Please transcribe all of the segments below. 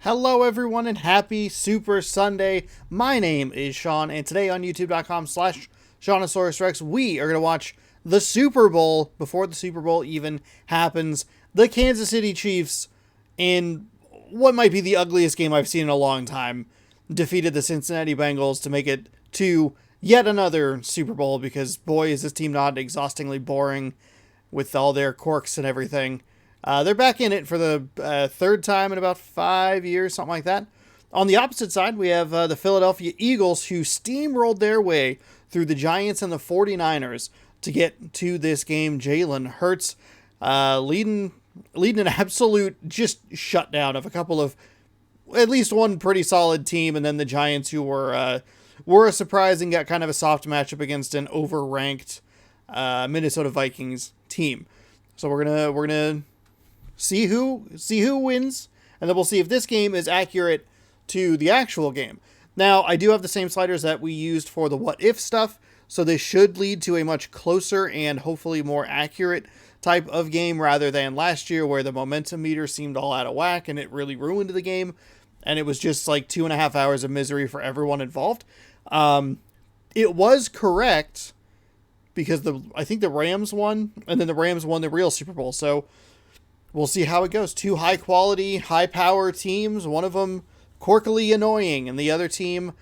Hello everyone and happy Super Sunday. My name is Sean and today on youtube.com/SeanOsaurusRex we are going to watch the Super Bowl before the Super Bowl even happens. The Kansas City Chiefs, in what might be the ugliest game I've seen in a long time, defeated the Cincinnati Bengals to make it to yet another Super Bowl because boy is this team not exhaustingly boring with all their quirks and everything. They're back in it for the third time in about 5 years, something like that. On the opposite side, we have the Philadelphia Eagles, who steamrolled their way through the Giants and the 49ers to get to this game. Jalen Hurts leading an absolute just shutdown of a couple of, at least one pretty solid team, and then the Giants, who were a surprise and got kind of a soft matchup against an overranked Minnesota Vikings team. So we're gonna see who wins, and then we'll see if this game is accurate to the actual game. Now, I do have the same sliders that we used for the what if stuff, so this should lead to a much closer and hopefully more accurate type of game rather than last year where the momentum meter seemed all out of whack and it really ruined the game, and it was just like 2.5 hours of misery for everyone involved. It was correct because I think the Rams won, and then the Rams won the real Super Bowl, so we'll see how it goes. Two high-quality, high-power teams, one of them quirkily annoying, and the other team,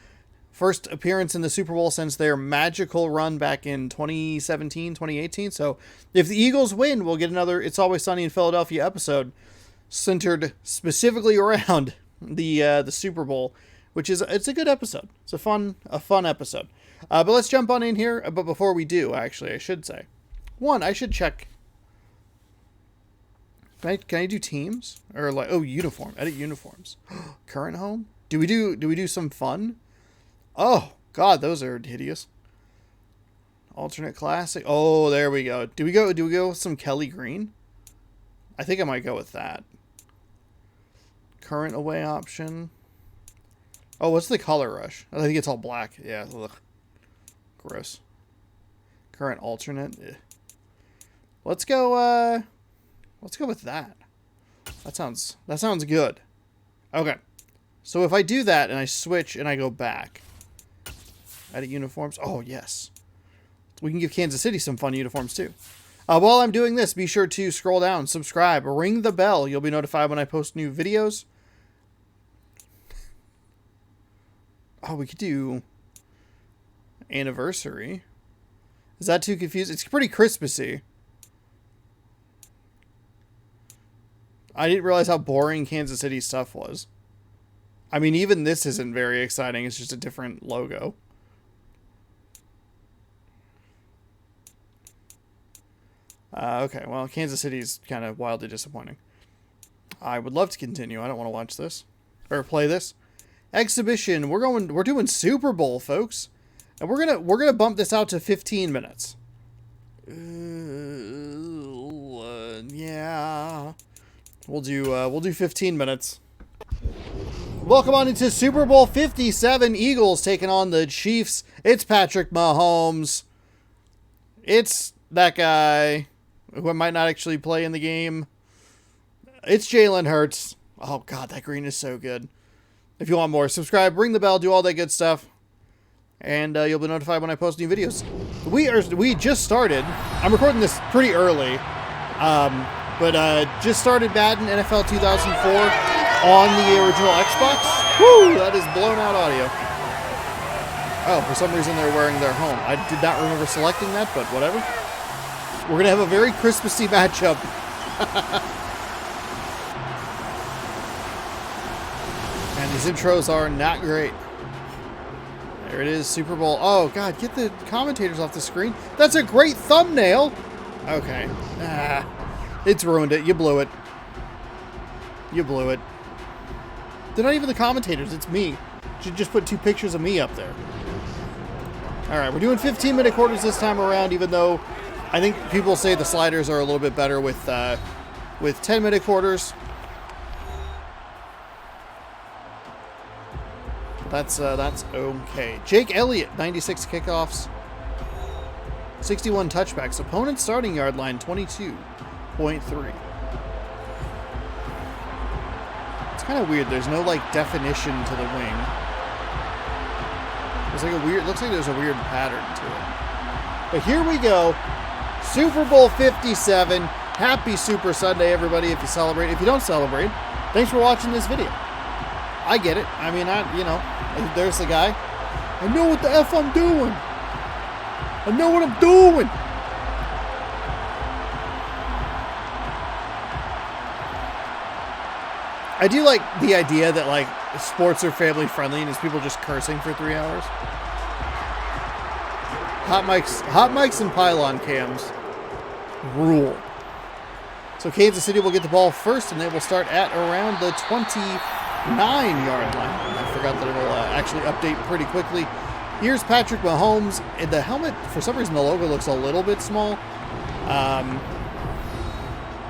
first appearance in the Super Bowl since their magical run back in 2017, 2018. So if the Eagles win, we'll get another It's Always Sunny in Philadelphia episode centered specifically around the Super Bowl, which is it's a good episode. It's a fun episode. But let's jump on in here. But before we do, actually, I should say, I should check. Can I do teams or like uniform? Edit uniforms. Current home. Do we do some fun? Oh God, those are hideous. Alternate classic. Oh, there we go. Do we go with some Kelly Green? I think I might go with that. Current away option. Oh, what's the color rush? I think it's all black. Yeah, ugh. Gross. Current alternate. Ugh. Let's go with that. That sounds good. Okay. So if I do that and I switch and I go back. Edit uniforms. Oh, yes. We can give Kansas City some fun uniforms too. While I'm doing this, be sure to scroll down, subscribe, ring the bell. You'll be notified when I post new videos. Oh, we could do anniversary. Is that too confusing? It's pretty Christmassy. I didn't realize how boring Kansas City stuff was. I mean, even this isn't very exciting. It's just a different logo. Okay, well, Kansas City's kind of wildly disappointing. I would love to continue. I don't want to watch this. Or play this. Exhibition. We're doing Super Bowl, folks. And we're gonna bump this out to 15 minutes. Yeah. We'll do 15 minutes. Welcome on into Super Bowl 57. Eagles taking on the Chiefs. It's Patrick Mahomes. It's that guy who might not actually play in the game. It's Jalen Hurts. Oh God, that green is so good. If you want more, subscribe, ring the bell, do all that good stuff, and you'll be notified when I post new videos. We just started. I'm recording this pretty early. But just started Madden NFL 2004 on the original Xbox. Woo! That is blown out audio. Oh, for some reason they're wearing their home. I did not remember selecting that, but whatever. We're going to have a very Christmassy matchup. And these intros are not great. There it is, Super Bowl. Oh, God, get the commentators off the screen. That's a great thumbnail. Okay. It's ruined it. You blew it. You blew it. They're not even the commentators. It's me. Should just put 2 pictures of me up there. Alright, we're doing 15-minute quarters this time around, even though I think people say the sliders are a little bit better with 10-minute quarters. That's okay. Jake Elliott, 96 kickoffs. 61 touchbacks. Opponent's starting yard line, 22.3. Kind of weird. There's no like definition to the wing. It's like a weird. Looks like there's a weird pattern to it. But here we go. Super Bowl 57. Happy Super Sunday, everybody. If you celebrate, if you don't celebrate, thanks for watching this video. I get it. I mean, there's the guy. I know what the F I'm doing. I know what I'm doing. I do like the idea that like sports are family friendly and it's people just cursing for 3 hours. Hot mics and pylon cams rule. So Kansas City will get the ball first and they will start at around the 29-yard line. I forgot that it will actually update pretty quickly. Here's Patrick Mahomes. And the helmet, for some reason the logo looks a little bit small.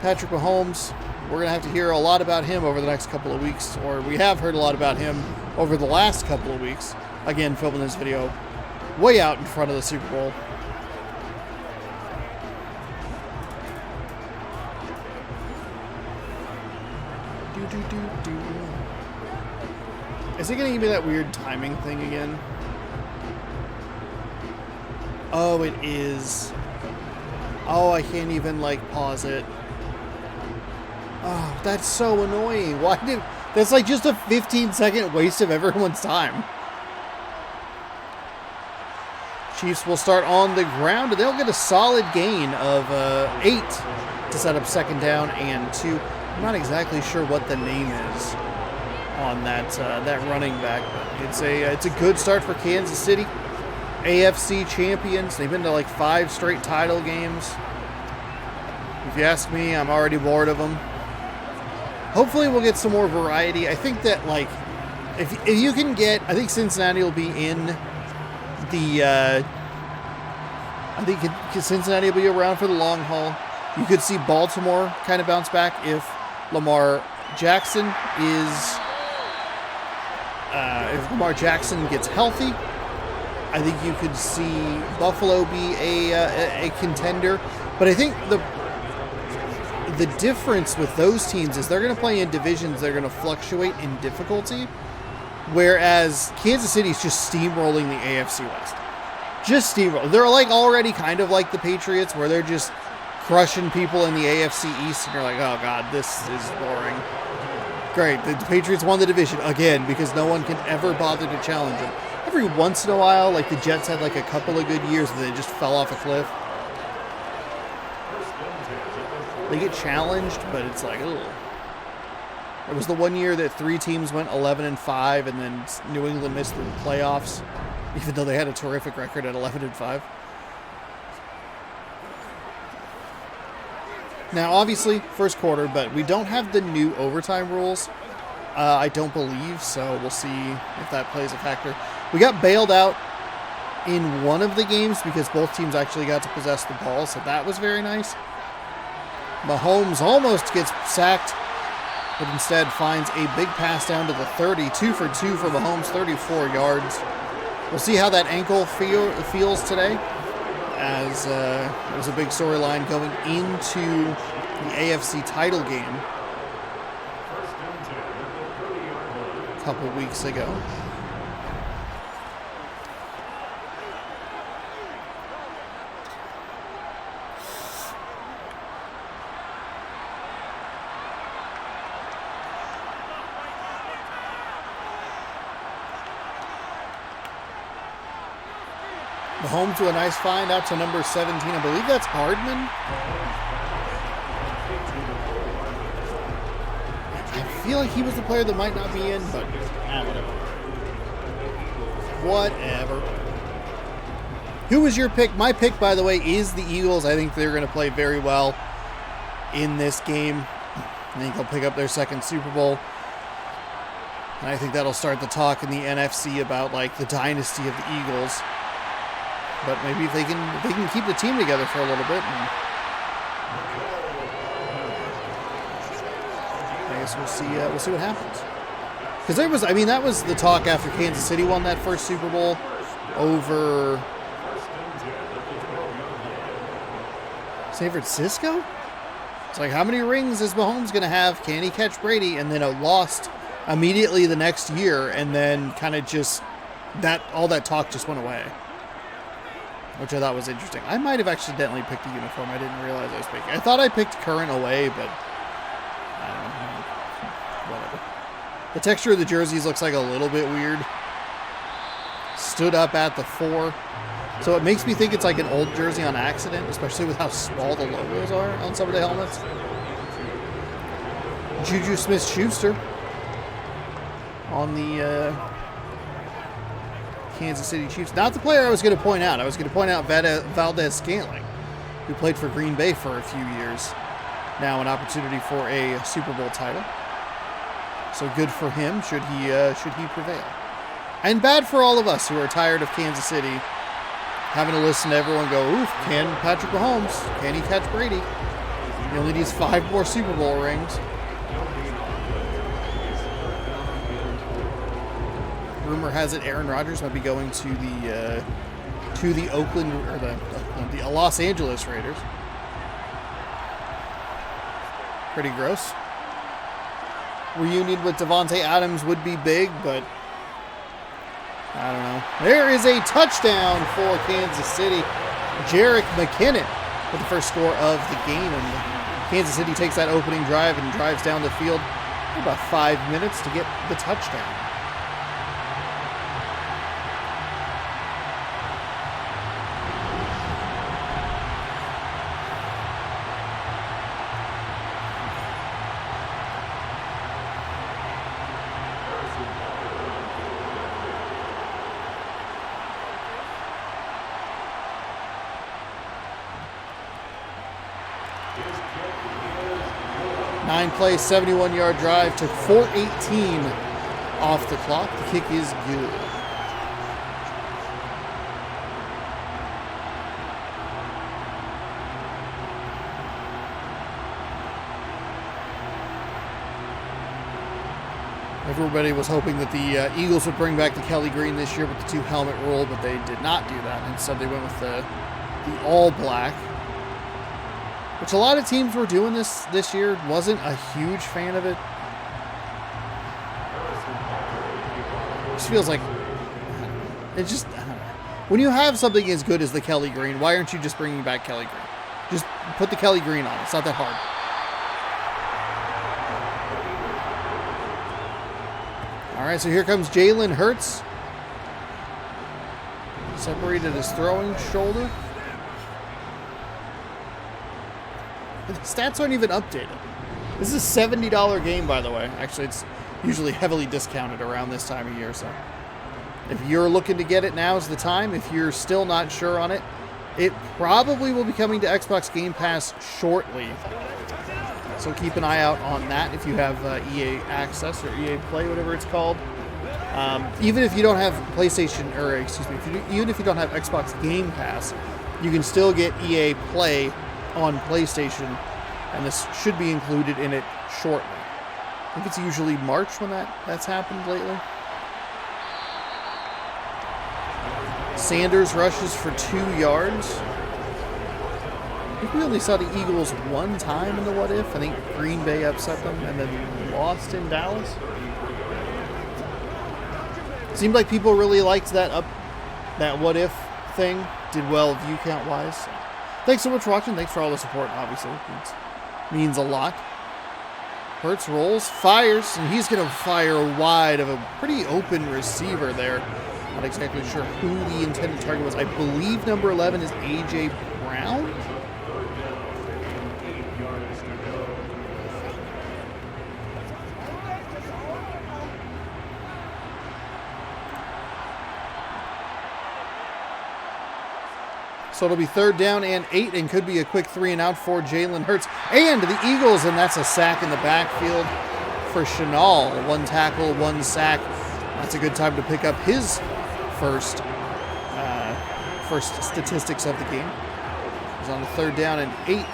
Patrick Mahomes. We're going to have to hear a lot about him over the next couple of weeks, or we have heard a lot about him over the last couple of weeks. Again, filming this video way out in front of the Super Bowl. Is it going to give me that weird timing thing again? Oh, it is. Oh, I can't even, like, pause it. Oh, that's so annoying. That's like just a 15-second waste of everyone's time. Chiefs will start on the ground, and they'll get a solid gain of 8 to set up second down and 2. I'm not exactly sure what the name is on that running back, but it's a good start for Kansas City. AFC champions. They've been to like 5 straight title games. If you ask me, I'm already bored of them. Hopefully we'll get some more variety. I think that, like, if you can get... I think Cincinnati will be in the... I think Cincinnati will be around for the long haul. You could see Baltimore kind of bounce back if Lamar Jackson is... if Lamar Jackson gets healthy. I think you could see Buffalo be a contender. But I think the difference with those teams is they're going to play in divisions that are going to fluctuate in difficulty, whereas Kansas City's just steamrolling the AFC West. Just steamrolling. They're like already kind of like the Patriots, where they're just crushing people in the AFC East, and you're like, oh god, this is boring. Great, the Patriots won the division again because no one can ever bother to challenge them. Every once in a while, like the Jets had like a couple of good years and they just fell off a cliff. They get challenged, but it's like, ugh. It was the one year that 3 teams went 11-5, and then New England missed the playoffs, even though they had a terrific record at 11-5. Now, obviously, first quarter, but we don't have the new overtime rules. I don't believe, so we'll see if that plays a factor. We got bailed out in one of the games because both teams actually got to possess the ball, so that was very nice. Mahomes almost gets sacked, but instead finds a big pass down to the 30. 2 for 2 for Mahomes, 34 yards. We'll see how that ankle feels today, as it was a big storyline going into the AFC title game a couple weeks ago. Mahomes with a nice find out to number 17. I believe that's Hardman. I feel like he was the player that might not be in, but whatever. Who was your pick? My pick, by the way, is the Eagles. I think they're going to play very well in this game. I think they'll pick up their second Super Bowl. And I think that'll start the talk in the NFC about like the dynasty of the Eagles. But maybe if they can keep the team together for a little bit, and I guess we'll see what happens. Because that was the talk after Kansas City won that first Super Bowl over San Francisco. It's like, how many rings is Mahomes going to have? Can he catch Brady? And then a lost immediately the next year, and then kind of just all that talk just went away, which I thought was interesting. I might have accidentally picked a uniform. I didn't realize I was picking. I thought I picked current away, but I don't know. Whatever. The texture of the jerseys looks like a little bit weird. Stood up at the 4. So it makes me think it's like an old jersey on accident, especially with how small the logos are on some of the helmets. Juju Smith-Schuster on the Kansas City Chiefs. Not the player I was going to point out. I was going to point out Valdez-Scantling, who played for Green Bay for a few years. Now an opportunity for a Super Bowl title. So good for him, should he prevail. And bad for all of us who are tired of Kansas City having to listen to everyone go, oof, can Patrick Mahomes, can he catch Brady? He only needs 5 more Super Bowl rings. Rumor has it Aaron Rodgers might be going to the Oakland, or the Los Angeles Raiders. Pretty gross. Reunion with Devontae Adams would be big, but I don't know. There is a touchdown for Kansas City. Jerick McKinnon with the first score of the game. And Kansas City takes that opening drive and drives down the field for about 5 minutes to get the touchdown. Nine-play, 71-yard drive, took 4:18 off the clock. The kick is good. Everybody was hoping that the Eagles would bring back the Kelly Green this year with the 2-helmet rule, but they did not do that. Instead, they went with the all-black, which a lot of teams were doing this year. Wasn't a huge fan of it. It just feels like, it just, I don't know. When you have something as good as the Kelly Green, why aren't you just bringing back Kelly Green? Just put the Kelly Green on. It's not that hard. All right, so here comes Jalen Hurts. Separated his throwing shoulder. The stats aren't even updated. This is a $70 game, by the way. Actually, it's usually heavily discounted around this time of year, so if you're looking to get it, now's the time. If you're still not sure on it, it probably will be coming to Xbox Game Pass shortly. So keep an eye out on that if you have EA Access or EA Play, whatever it's called. Even if you don't have PlayStation, or excuse me, even if you don't have Xbox Game Pass, you can still get EA Play on PlayStation, and this should be included in it shortly. I think it's usually March when that's happened lately. Sanders rushes for 2 yards. I think we only saw the Eagles one time in the what if. I think Green Bay upset them and then lost in Dallas. Seemed like people really liked that what if thing. Did well view count wise. So thanks so much for watching. Thanks for all the support, obviously. It means a lot. Hurts rolls, fires, and he's going to fire wide of a pretty open receiver there. Not exactly sure who the intended target was. I believe number 11 is A.J. Brown. So it'll be 3rd down and 8, and could be a quick 3-and-out for Jalen Hurts. And the Eagles, and that's a sack in the backfield for Chenal. 1 tackle, 1 sack. That's a good time to pick up his first statistics of the game. He's on a 3rd down and 8.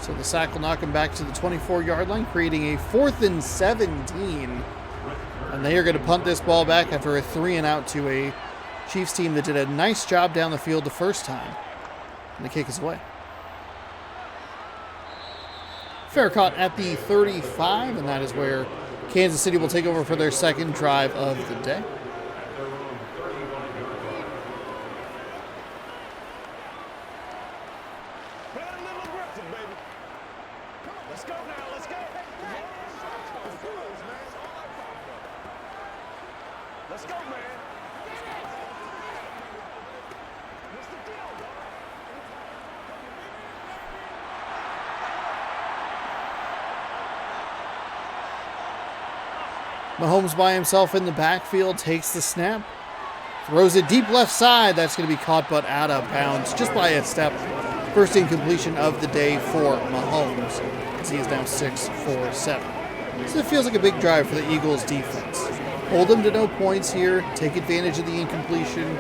So the sack will knock him back to the 24-yard line, creating a 4th and 17 And they are going to punt this ball back after a 3-and-out to a Chiefs team that did a nice job down the field the first time. And the kick is away. Fair caught at the 35, and that is where Kansas City will take over for their second drive of the day. Mahomes by himself in the backfield, takes the snap, throws it deep left side. That's going to be caught but out of bounds just by a step. First incompletion of the day for Mahomes, as he is now 6 for 7. So it feels like a big drive for the Eagles defense. Hold them to no points here, take advantage of the incompletion,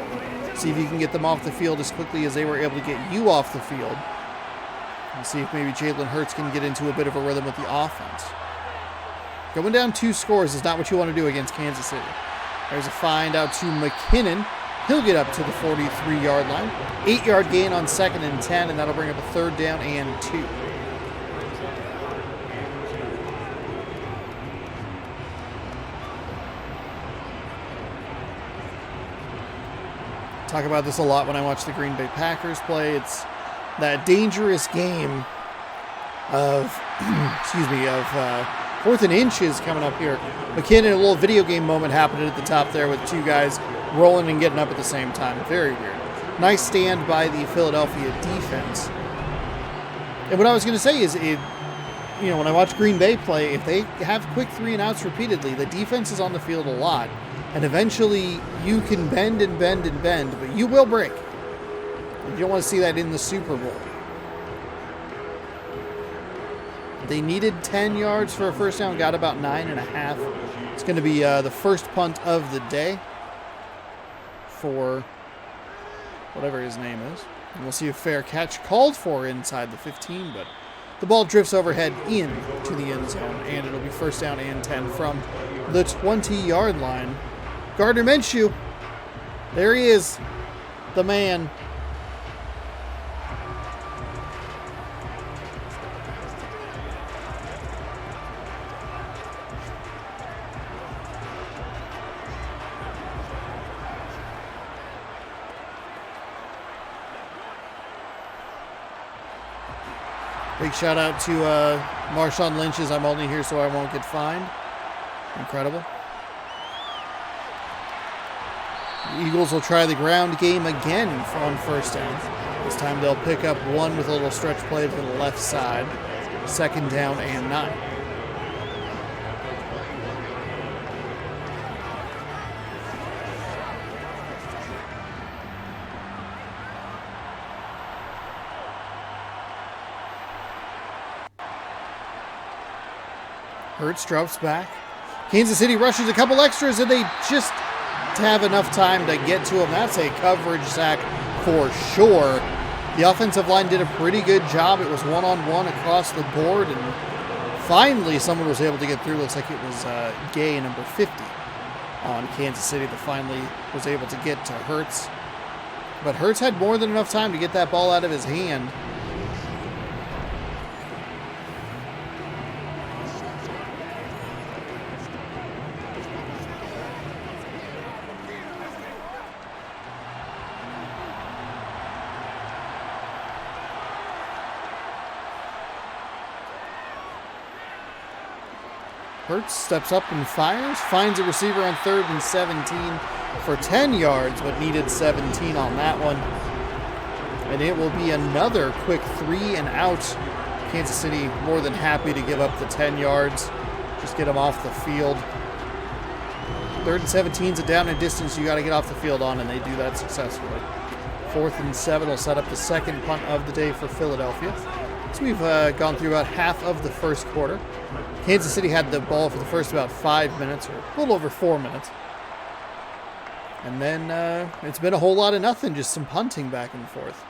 see if you can get them off the field as quickly as they were able to get you off the field, and see if maybe Jalen Hurts can get into a bit of a rhythm with the offense. Going down 2 scores is not what you want to do against Kansas City. There's a find out to McKinnon. He'll get up to the 43-yard line. 8-yard gain on 2nd and 10, and that'll bring up a 3rd down and 2. Talk about this a lot when I watch the Green Bay Packers play. It's that dangerous game of, 4th and inches coming up here. McKinnon, a little video game moment happened at the top there with 2 guys rolling and getting up at the same time. Very weird. Nice stand by the Philadelphia defense. And what I was going to say is, when I watch Green Bay play, if they have quick 3-and-outs repeatedly, the defense is on the field a lot. And eventually you can bend and bend and bend, but you will break. You don't want to see that in the Super Bowl. They needed 10 yards for a first down, got about 9.5. It's going to be the first punt of the day for whatever his name is. And we'll see a fair catch called for inside the 15, but the ball drifts overhead in to the end zone, and it'll be first down and 10 from the 20-yard line. Gardner Minshew, there he is, the man. Big shout out to Marshawn Lynch's "I'm only here so I won't get fined." Incredible. The Eagles will try the ground game again on first down. This time they'll pick up 1 with a little stretch play to the left side. 2nd down and 9. Hurts drops back. Kansas City rushes a couple extras, and they just have enough time to get to him. That's a coverage sack for sure. The offensive line did a pretty good job. It was one-on-one across the board, and finally someone was able to get through. Looks like it was Gay, number 50, on Kansas City that finally was able to get to Hurts. But Hurts had more than enough time to get that ball out of his hand. Hurts steps up and fires, finds a receiver on 3rd and 17 for 10 yards, but needed 17 on that one. And it will be another quick 3-and-out. Kansas City more than happy to give up the 10 yards. Just get them off the field. 3rd and 17 is a down and distance you got to get off the field on, and they do that successfully. 4th and 7 will set up the second punt of the day for Philadelphia. So we've gone through about half of the first quarter. Kansas City had the ball for the first about 5 minutes, or a little over 4 minutes. And then it's been a whole lot of nothing, just some punting back and forth.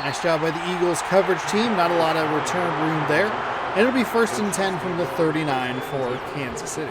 Nice job by the Eagles coverage team. Not a lot of return room there. And it'll be 1st and 10 from the 39 for Kansas City.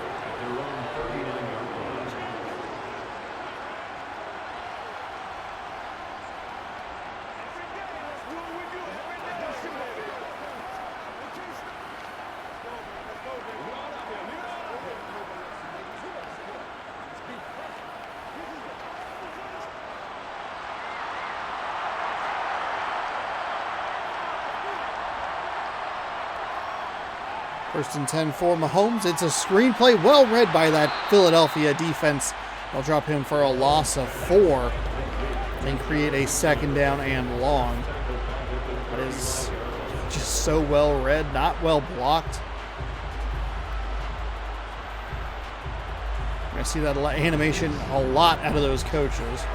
First and 10 for Mahomes. It's a screenplay well read by that Philadelphia defense. They'll drop him for a loss of 4 and create a 2nd down and long. That is just so well read, not well blocked. I see that animation a lot out of those coaches.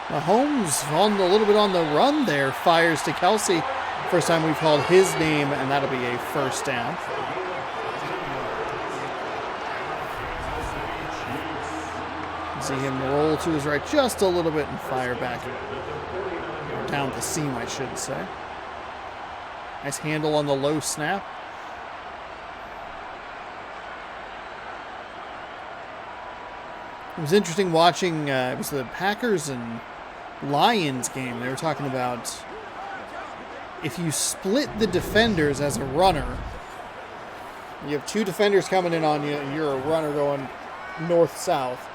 Mahomes on a little bit on the run there, fires to Kelsey. First time we've called his name, and that'll be a 1st down. See him roll to his right just a little bit and fire back. Or down the seam, I should say. Nice handle on the low snap. It was interesting watching, it was the Packers and Lions game. They were talking about if you split the defenders as a runner, you have 2 defenders coming in on you and you're a runner going north-south.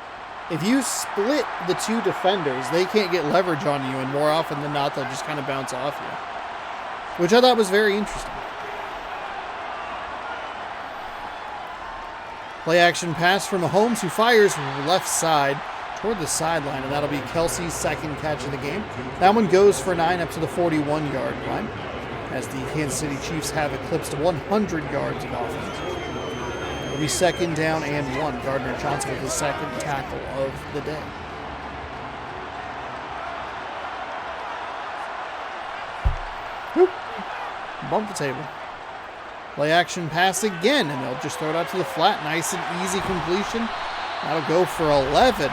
If you split the 2 defenders, they can't get leverage on you, and more often than not, they'll just kind of bounce off you, which I thought was very interesting. Play action pass from Mahomes, who fires left side toward the sideline, and that'll be Kelsey's 2nd catch of the game. That one goes for 9 up to the 41-yard line, as the Kansas City Chiefs have eclipsed 100 yards of offense. It'll be 2nd down and 1. Gardner Johnson with his 2nd tackle of the day. Whoop. Bump the table. Play action pass again, and they'll just throw it out to the flat. Nice and easy completion. That'll go for 11.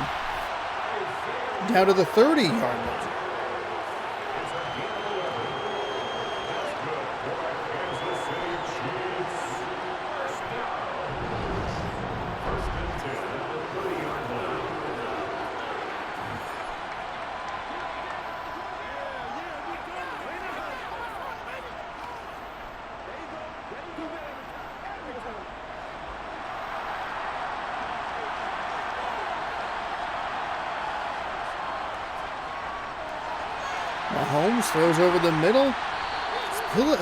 Down to the 30-yard line. Mahomes throws over the middle.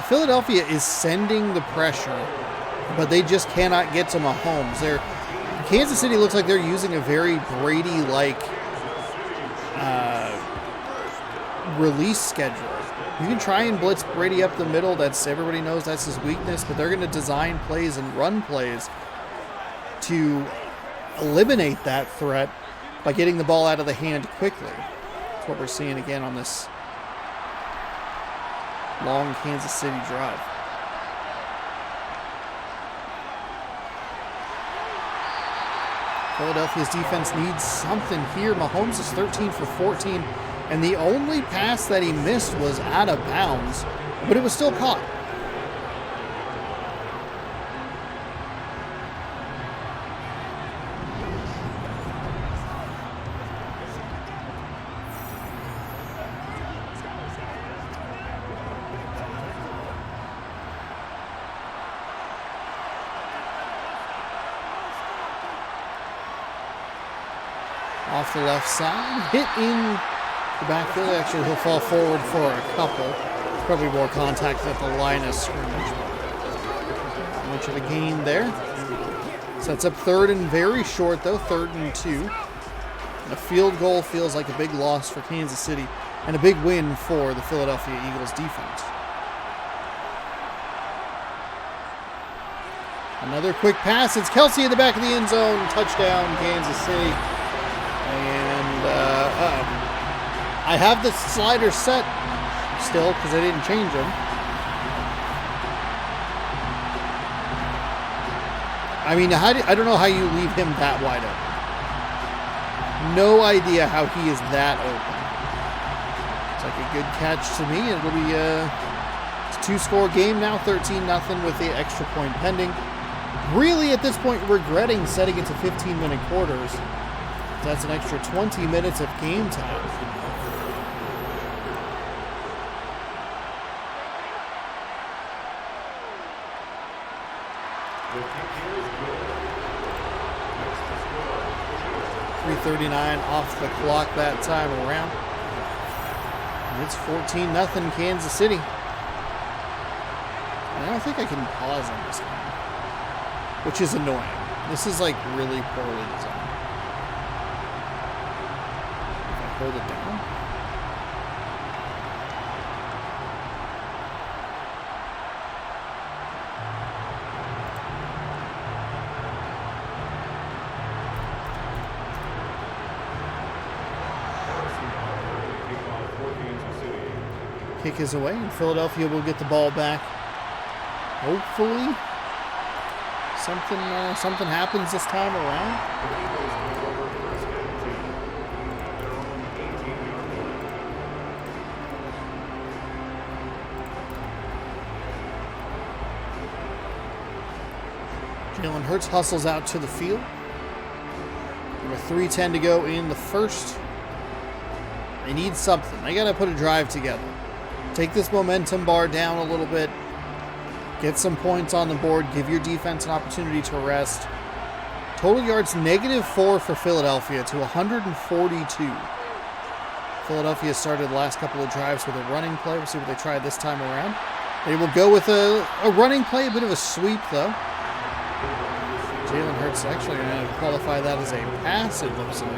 Philadelphia is sending the pressure, but they just cannot get to Mahomes. Kansas City looks like they're using a very Brady-like release schedule. You can try and blitz Brady up the middle. Everybody knows that's his weakness, but they're going to design plays and run plays to eliminate that threat by getting the ball out of the hand quickly. That's what we're seeing again on this long Kansas City drive. Philadelphia's defense needs something here. Mahomes is 13 for 14, and the only pass that he missed was out of bounds, but it was still caught. Off the left side, hit in the backfield. Actually, he'll fall forward for a couple. Probably more contact at the line of scrimmage. Much of a gain there. Sets up 3rd and very short, though, 3rd and 2. And a field goal feels like a big loss for Kansas City and a big win for the Philadelphia Eagles defense. Another quick pass. It's Kelsey in the back of the end zone. Touchdown, Kansas City. And I have the slider set still because I didn't change them. I mean, I don't know how you leave him that wide open. No idea how he is that open. It's like a good catch to me. It'll be it's a two-score game now, 13-0 with the extra point pending. Really, at this point, regretting setting it to 15-minute quarters. That's an extra 20 minutes of game time. .339 off the clock that time around. And it's 14-0 Kansas City. And I don't think I can pause on this one, which is annoying. This is like really poorly designed. If I hold it down. Kick is away, and Philadelphia will get the ball back. Hopefully, something happens this time around. Jalen Hurts hustles out to the field. With 3:10 to go in the first. They need something. They got to put a drive together. Take this momentum bar down a little bit. Get some points on the board. Give your defense an opportunity to rest. Total yards -4 for Philadelphia to 142. Philadelphia started the last couple of drives with a running play. We'll see what they try this time around. They will go with a running play, a bit of a sweep though. Jalen Hurts actually going to qualify that as a pass, it looks like.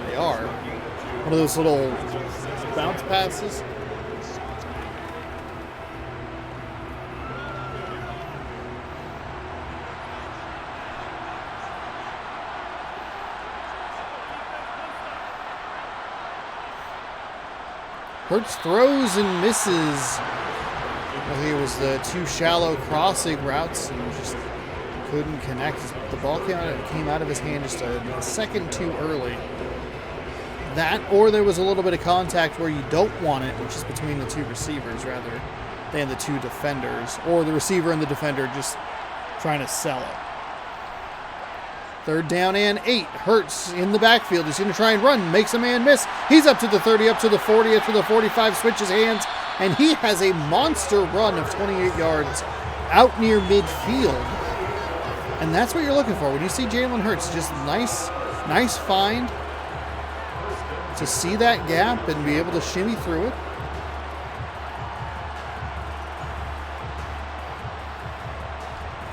They are. One of those little bounce passes. Hurts throws and misses. I think it was the too shallow crossing routes and just couldn't connect. The ball came out of his hand just a second too early. That, or there was a little bit of contact where you don't want it, which is between the two receivers rather than the two defenders, or the receiver and the defender just trying to sell it. 3rd down and 8. Hurts in the backfield. He's going to try and run. Makes a man miss. He's up to the 30, up to the 40, up to the 45. Switches hands. And he has a monster run of 28 yards out near midfield. And that's what you're looking for. When you see Jalen Hurts, just nice find to see that gap and be able to shimmy through it.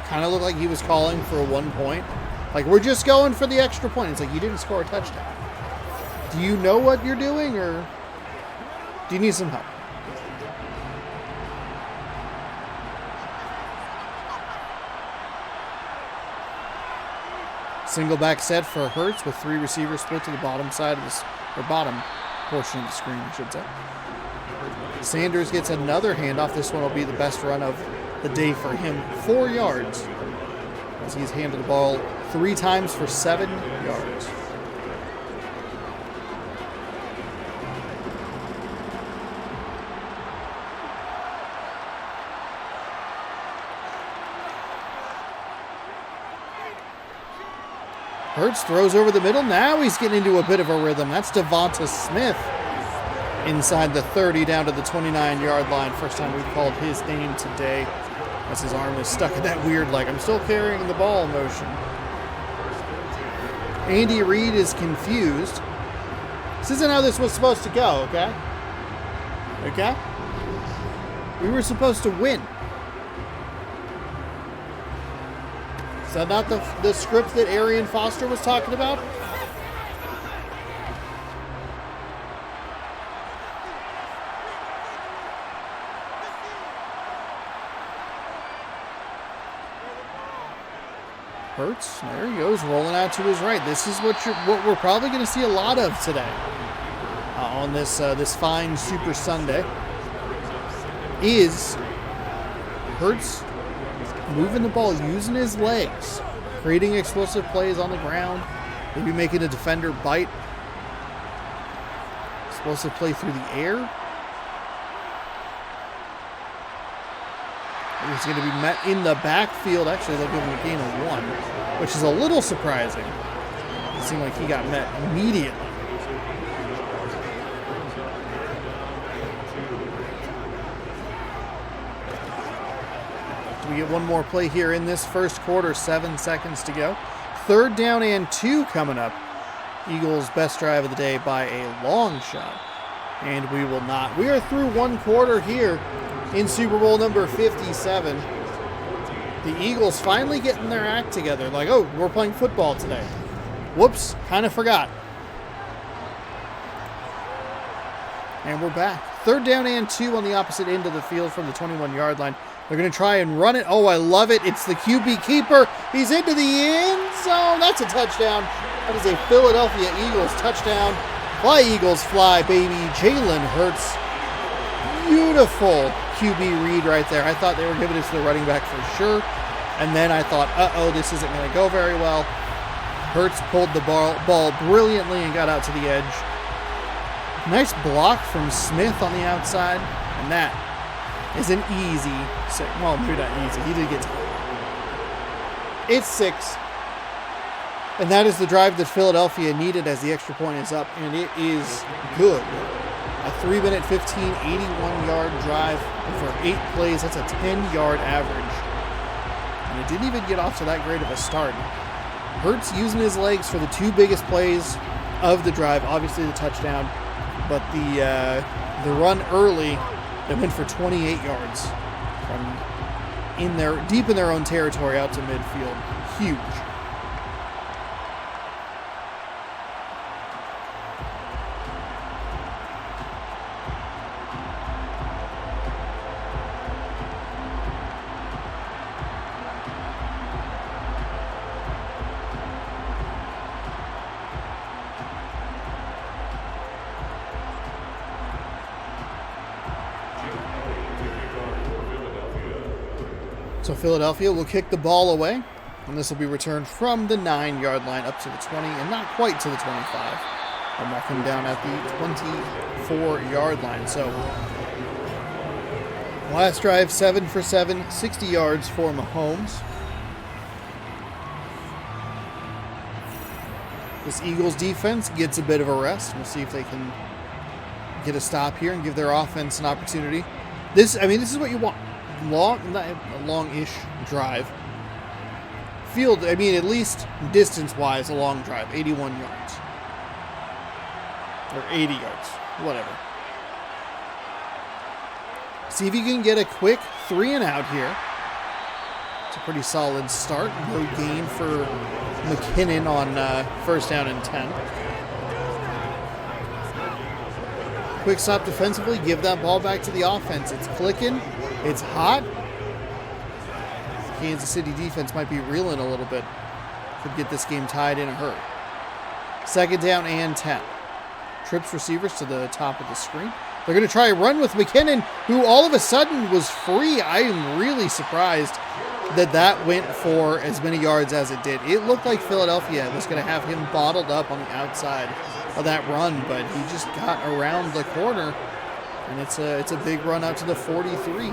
Kind of looked like he was calling for a 1 point. Like, we're just going for the extra point. It's like, you didn't score a touchdown. Do you know what you're doing, or do you need some help? Single back set for Hurts with 3 receivers split to the bottom side of this, or bottom portion of the screen, I should say. Sanders gets another handoff. This one will be the best run of the day for him. 4 yards. As he's handled the ball 3 times for 7 yards. Hurts throws over the middle. Now he's getting into a bit of a rhythm. That's Devonta Smith inside the 30 down to the 29-yard line. First time we've called his name today, as his arm is stuck in that weird, like, I'm still carrying the ball motion. Andy Reid is confused. This isn't how this was supposed to go, okay? Okay? We were supposed to win. Is that not the script that Arian Foster was talking about? Hurts, there he goes, rolling out to his right. This is what we're probably going to see a lot of today on this this fine Super Sunday. Is Hurts moving the ball, using his legs, creating explosive plays on the ground, maybe making a defender bite. Explosive play through the air. He's going to be met in the backfield. Actually, they'll give him a gain of 1, which is a little surprising. It seemed like he got met immediately. We get one more play here in this first quarter, 7 seconds to go. 3rd down and 2 coming up. Eagles' best drive of the day by a long shot. And we will not. We are through 1 quarter here in Super Bowl number 57. The Eagles finally getting their act together. Like, oh, we're playing football today. Whoops, kind of forgot. And we're back. 3rd down and 2 on the opposite end of the field from the 21-yard line. They're going to try and run it. Oh, I love it. It's the QB keeper. He's into the end zone. That's a touchdown. That is a Philadelphia Eagles touchdown. Fly, Eagles, fly, baby. Jalen Hurts. Beautiful QB read right there. I thought they were giving it to the running back for sure. And then I thought, uh-oh, this isn't going to go very well. Hurts pulled the ball brilliantly and got out to the edge. Nice block from Smith on the outside. And that is an easy six. Well, maybe not easy. He did get to it. It's 6. And that is the drive that Philadelphia needed as the extra point is up. And it is good. A 3-minute, 15, 81-yard drive for 8 plays. That's a 10-yard average. And it didn't even get off to that great of a start. Hurts using his legs for the 2 biggest plays of the drive. Obviously the touchdown. But the run early, they went for 28 yards from deep in their own territory out to midfield. Huge. So Philadelphia will kick the ball away, and this will be returned from the 9-yard line up to the 20, and not quite to the 25. And they'll come down at the 24-yard line. So last drive, 7 for 7, 60 yards for Mahomes. This Eagles defense gets a bit of a rest. We'll see if they can get a stop here and give their offense an opportunity. This is what you want. A long-ish drive. Field, at least distance-wise, a long drive. 81 yards. Or 80 yards. Whatever. See if you can get a quick 3-and-out here. It's a pretty solid start. No gain for McKinnon on 1st down and 10. Quick stop defensively. Give that ball back to the offense. It's clicking. It's hot. Kansas City defense might be reeling a little bit. Could get this game tied in a hurry. 2nd down and 10. Trips receivers to the top of the screen. They're going to try a run with McKinnon, who all of a sudden was free. I am really surprised that went for as many yards as it did. It looked like Philadelphia was going to have him bottled up on the outside of that run, but he just got around the corner. And it's a big run out to the 43.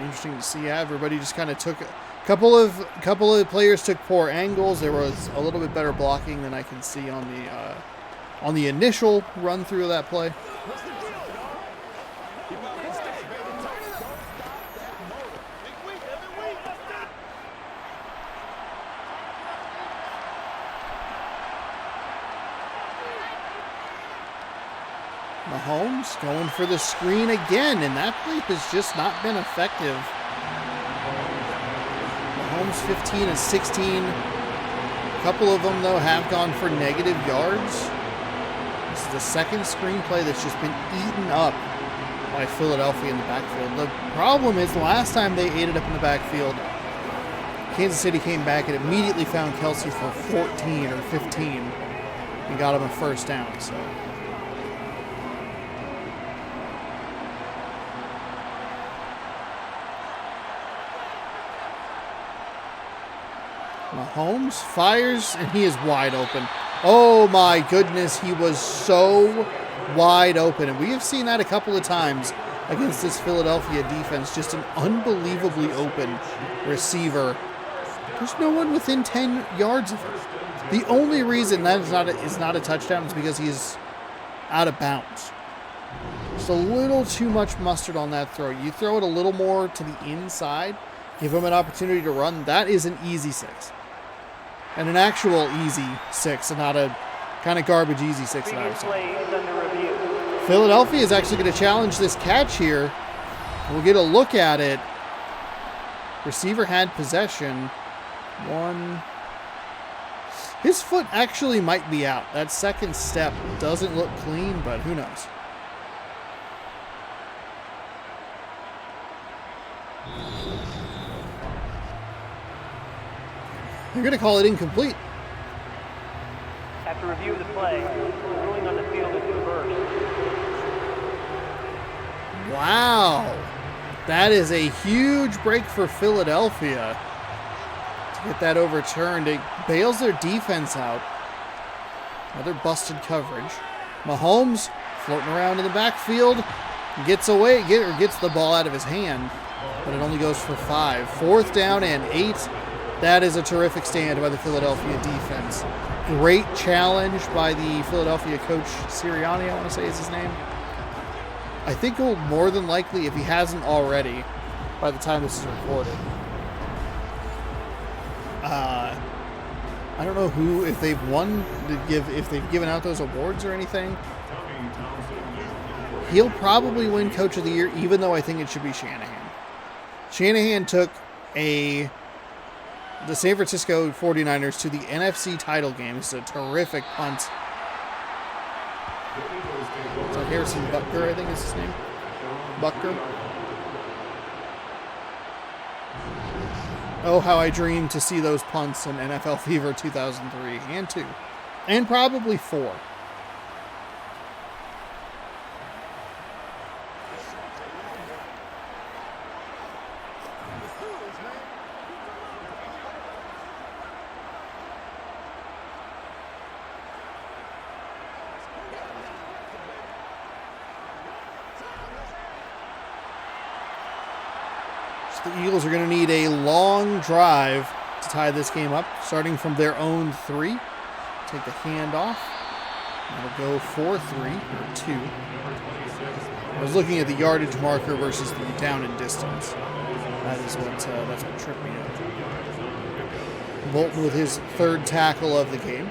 Interesting to see. Everybody just kind of took a couple of players took poor angles. There was a little bit better blocking than I can see on the initial run through of that play. Mahomes going for the screen again, and that play has just not been effective. Mahomes 15 of 16. A couple of them, though, have gone for negative yards. This is the second screenplay that's just been eaten up by Philadelphia in the backfield. The problem is, last time they ate it up in the backfield, Kansas City came back and immediately found Kelsey for 14 or 15 and got him a 1st down. So Mahomes fires, and he is wide open. Oh my goodness, he was so wide open. And we have seen that a couple of times against this Philadelphia defense. Just an unbelievably open receiver. There's no one within 10 yards of him. The only reason that is not a touchdown is because he's out of bounds. Just a little too much mustard on that throw. You throw it a little more to the inside, give him an opportunity to run. That is an easy 6. And an actual easy 6, and not a kind of garbage easy 6 that I was saying. Philadelphia is actually going to challenge this catch here. We'll get a look at it. Receiver had possession. His foot actually might be out. That second step doesn't look clean, but who knows? They're going to call it incomplete. After review of the play, the ruling on the field is reversed. Wow. That is a huge break for Philadelphia to get that overturned. It bails their defense out. Another busted coverage. Mahomes floating around in the backfield. Gets away, gets the ball out of his hand, but it only goes for 5. 4th down and 8. That is a terrific stand by the Philadelphia defense. Great challenge by the Philadelphia coach, Sirianni, I want to say is his name. I think he'll more than likely, if he hasn't already, by the time this is recorded. I don't know who, if they've won, if they've given out those awards or anything. He'll probably win Coach of the Year, even though I think it should be Shanahan. Shanahan took the San Francisco 49ers to the NFC title game. It's a terrific punt. Is that Harrison Butker, I think is his name? Butker? Oh, how I dreamed to see those punts in NFL Fever 2003 and 2. And probably 4. The Eagles are going to need a long drive to tie this game up, starting from their own 3. Take the handoff. That'll go for 3 or 2. I was looking at the yardage marker versus the down and distance. That's what tripped me up. Bolton with his 3rd tackle of the game.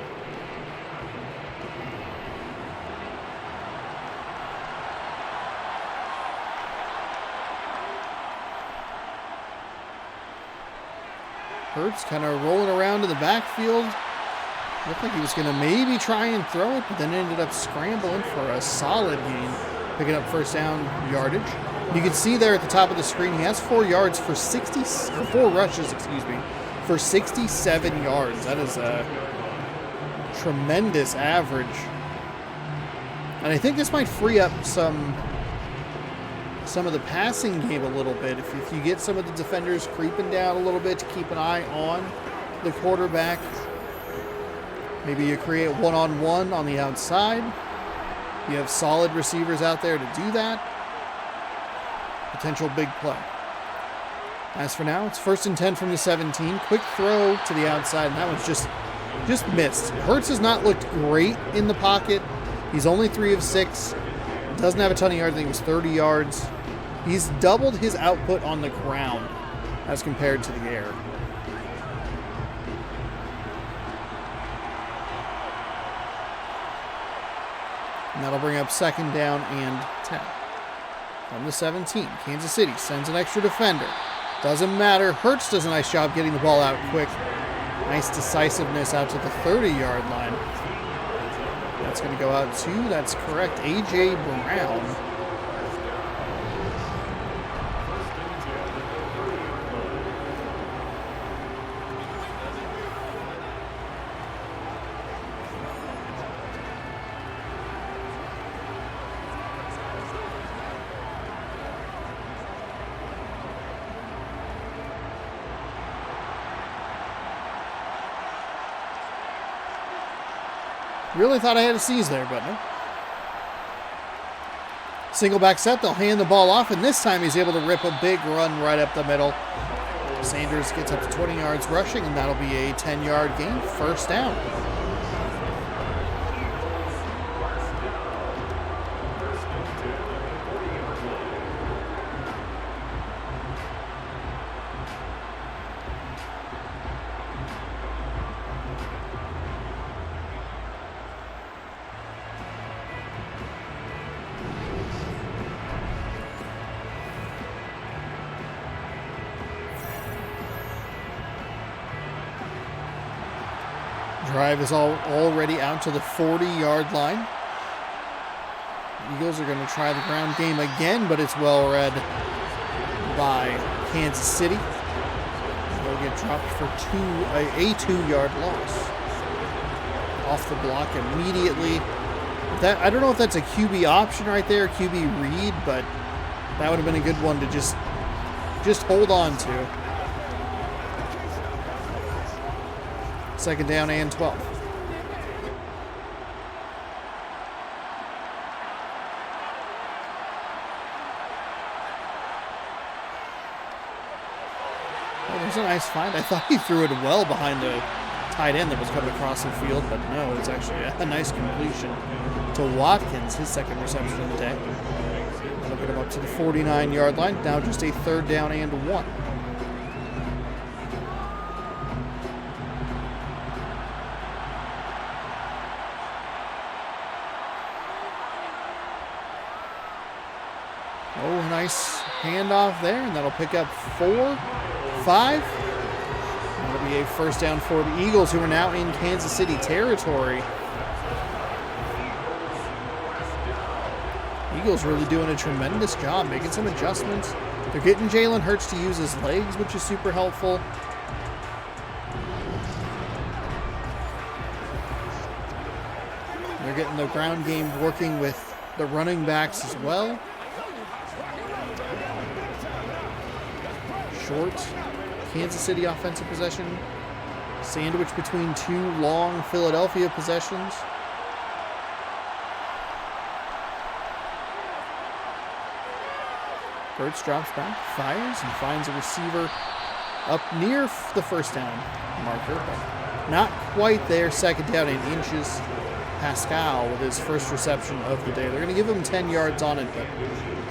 Hurts kind of rolling around in the backfield. Looked like he was going to maybe try and throw it, but then ended up scrambling for a solid gain, picking up 1st down yardage. You can see there at the top of the screen, he has 4 yards for 4 rushes, for 67 yards. That is a tremendous average. And I think this might free up some of the passing game a little bit. If you get some of the defenders creeping down a little bit to keep an eye on the quarterback, maybe you create one-on-one on the outside. You have solid receivers out there to do that. Potential big play. As for now, it's 1st and 10 from the 17. Quick throw to the outside, and that one's just missed. Hurts has not looked great in the pocket. He's only 3 of 6. Doesn't have a ton of yards. I think it was 30 yards. He's doubled his output on the ground as compared to the air. And that'll bring up 2nd down and 10. From the 17, Kansas City sends an extra defender. Doesn't matter. Hurts does a nice job getting the ball out quick. Nice decisiveness out to the 30-yard line. That's going to go out to, that's correct, A.J. Brown. Really thought I had a seize there, but no. Single back set, they'll hand the ball off, and this time he's able to rip a big run right up the middle. Sanders gets up to 20 yards rushing, and that'll be a 10-yard gain, first down. Drive is already out to the 40-yard line. Eagles are going to try the ground game again, but it's well read by Kansas City. They'll get dropped for a 2-yard loss. Off the block immediately. I don't know if that's a QB option right there, QB read, but that would have been a good one to just hold on to. Second down and 12. Well, there's a nice find. I thought he threw it well behind the tight end that was coming across the field, but no, it's actually a nice completion to Watkins, his second reception of the day. That'll get him up to the 49-yard line. Now just a third down and 1. Oh, nice handoff there, and that'll pick up 4, 5. That'll be a first down for the Eagles, who are now in Kansas City territory. Eagles really doing a tremendous job, making some adjustments. They're getting Jalen Hurts to use his legs, which is super helpful. They're getting the ground game working with the running backs as well. Short Kansas City offensive possession, sandwiched between 2 long Philadelphia possessions. Hurts drops back, fires, and finds a receiver up near the first down marker, but not quite there. Second down and inches. Pascal with his first reception of the day. They're going to give him 10 yards on it, but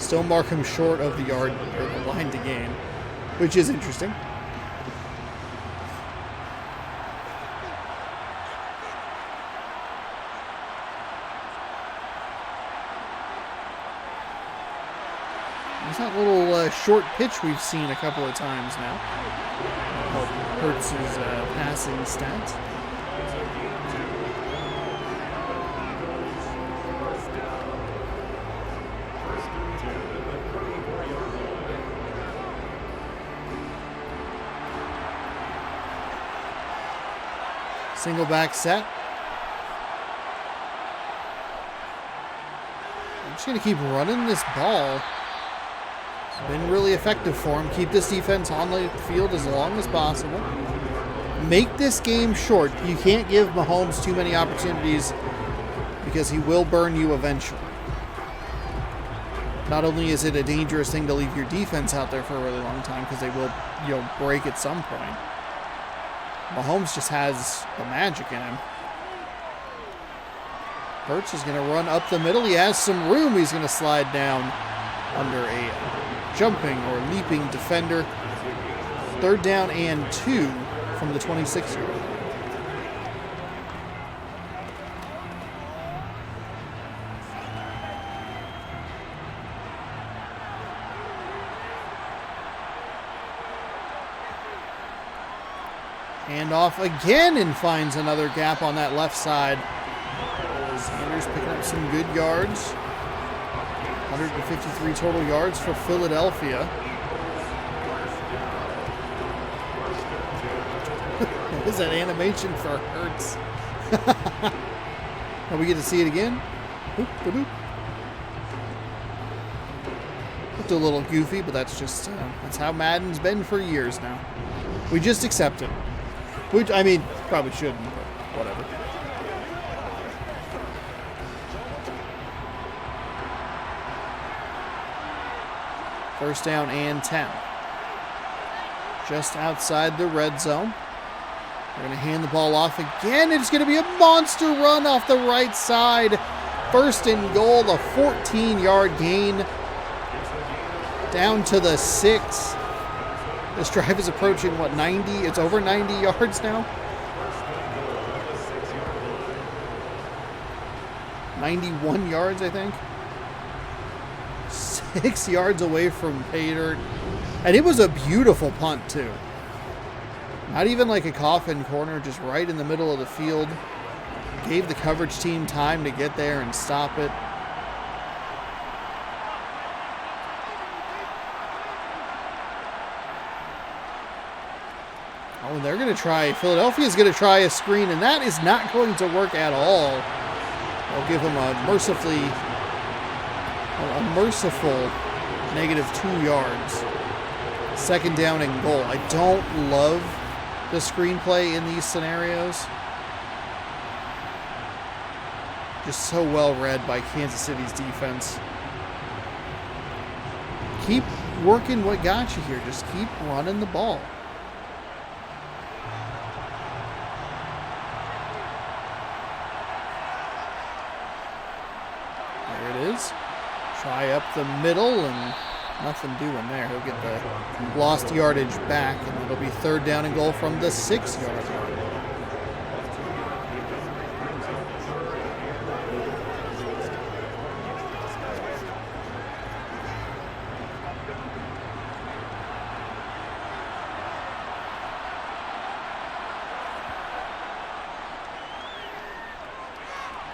still mark him short of the yard or the line to gain, which is interesting. There's that little short pitch we've seen a couple of times now. Hurts his passing stats. Single back set. I'm just going to keep running this ball. It's been really effective for him. Keep this defense on the field as long as possible. Make this game short. You can't give Mahomes too many opportunities because he will burn you eventually. Not only is it a dangerous thing to leave your defense out there for a really long time because they will, break at some point. Mahomes just has the magic in him. Hurts is going to run up the middle. He has some room. He's going to slide down under a jumping or leaping defender. Third down and 2 from the 26-yard. Hand off again and finds another gap on that left side. Sanders picking up some good yards. 153 total yards for Philadelphia. What is that animation for Hurts? Are we get to see it again? Boop. Looked a little goofy, but that's just that's how Madden's been for years now. We just accept it. Which, I mean, probably shouldn't, but whatever. First down and 10. Just outside the red zone. They're going to hand the ball off again. It's going to be a monster run off the right side. First and goal, a 14-yard gain. Down to the 6. This drive is approaching, what, 90? It's over 90 yards now. 91 yards, I think. 6 yards away from pay dirt. And it was a beautiful punt, too. Not even like a coffin corner, just right in the middle of the field. Gave the coverage team time to get there and stop it. Oh, and they're going to try, Philadelphia's going to try a screen, and that is not going to work at all. They'll give them a merciful -2 yards. Second down and goal. I don't love the screenplay in these scenarios. Just so well read by Kansas City's defense. Keep working what got you here. Just keep running the ball. There it is. Try up the middle and nothing doing there. He'll get the lost yardage back, and it'll be third down and goal from the 6-yard line.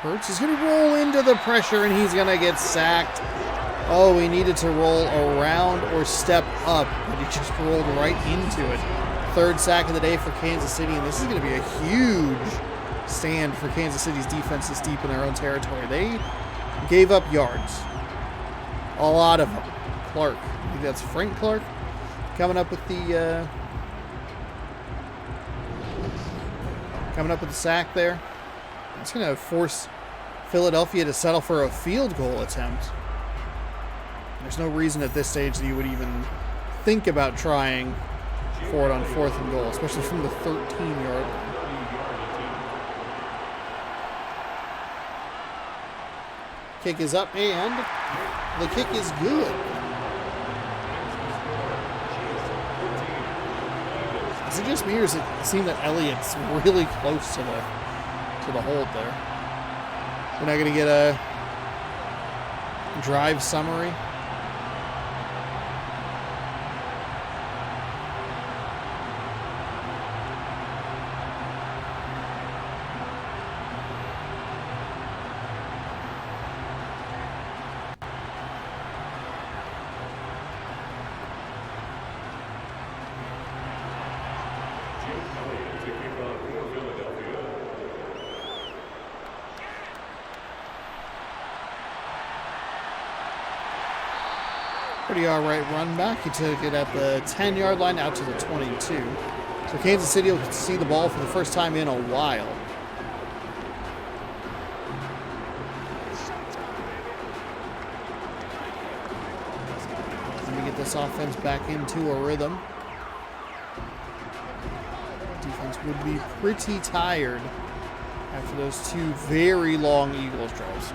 Hurts is going to roll into the pressure, and he's going to get sacked. Oh, he needed to roll around or step up, but he just rolled right into it. Third sack of the day for Kansas City, and this is going to be a huge stand for Kansas City's defenses deep in their own territory. They gave up yards. A lot of them. Clark. I think that's Frank Clark coming up with the sack there. It's going to force Philadelphia to settle for a field goal attempt. There's no reason at this stage that you would even think about trying for it on 4th and goal, especially from the 13-yard line. Kick is up, and the kick is good. Is it just me, or does it seem that Elliott's really close to the hold there? We're not going to get a drive summary. Pretty all right run back. He took it at the 10-yard line out to the 22. So Kansas City will see the ball for the first time in a while. Let me get this offense back into a rhythm. Defense would be pretty tired after those two very long Eagles drives.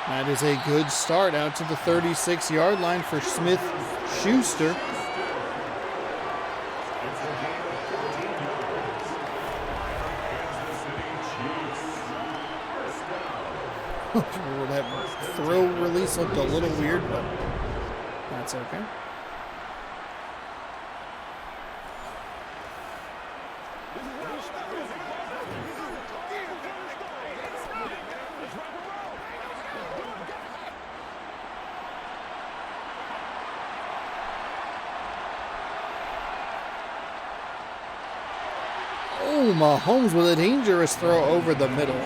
That is a good start out to the 36-yard line for Smith-Schuster. That throw release looked a little weird, but that's okay. Oh, Mahomes with a dangerous throw over the middle.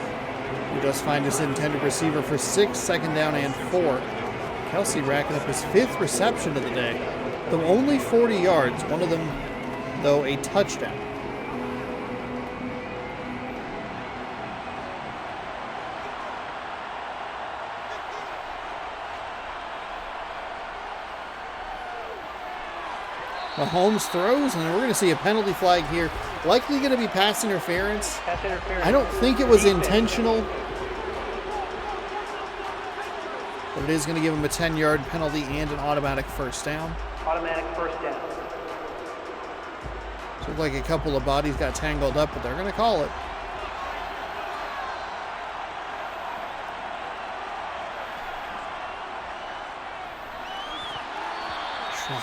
He does find his intended receiver for 6, second down and 4. Kelsey racking up his 5th reception of the day, though only 40 yards, one of them, though, a touchdown. Mahomes throws, and we're going to see a penalty flag here. Likely going to be pass interference. Pass interference. I don't think it was intentional. But it is going to give him a 10-yard penalty and an automatic first down. Automatic first down. Looked like a couple of bodies got tangled up, but they're going to call it.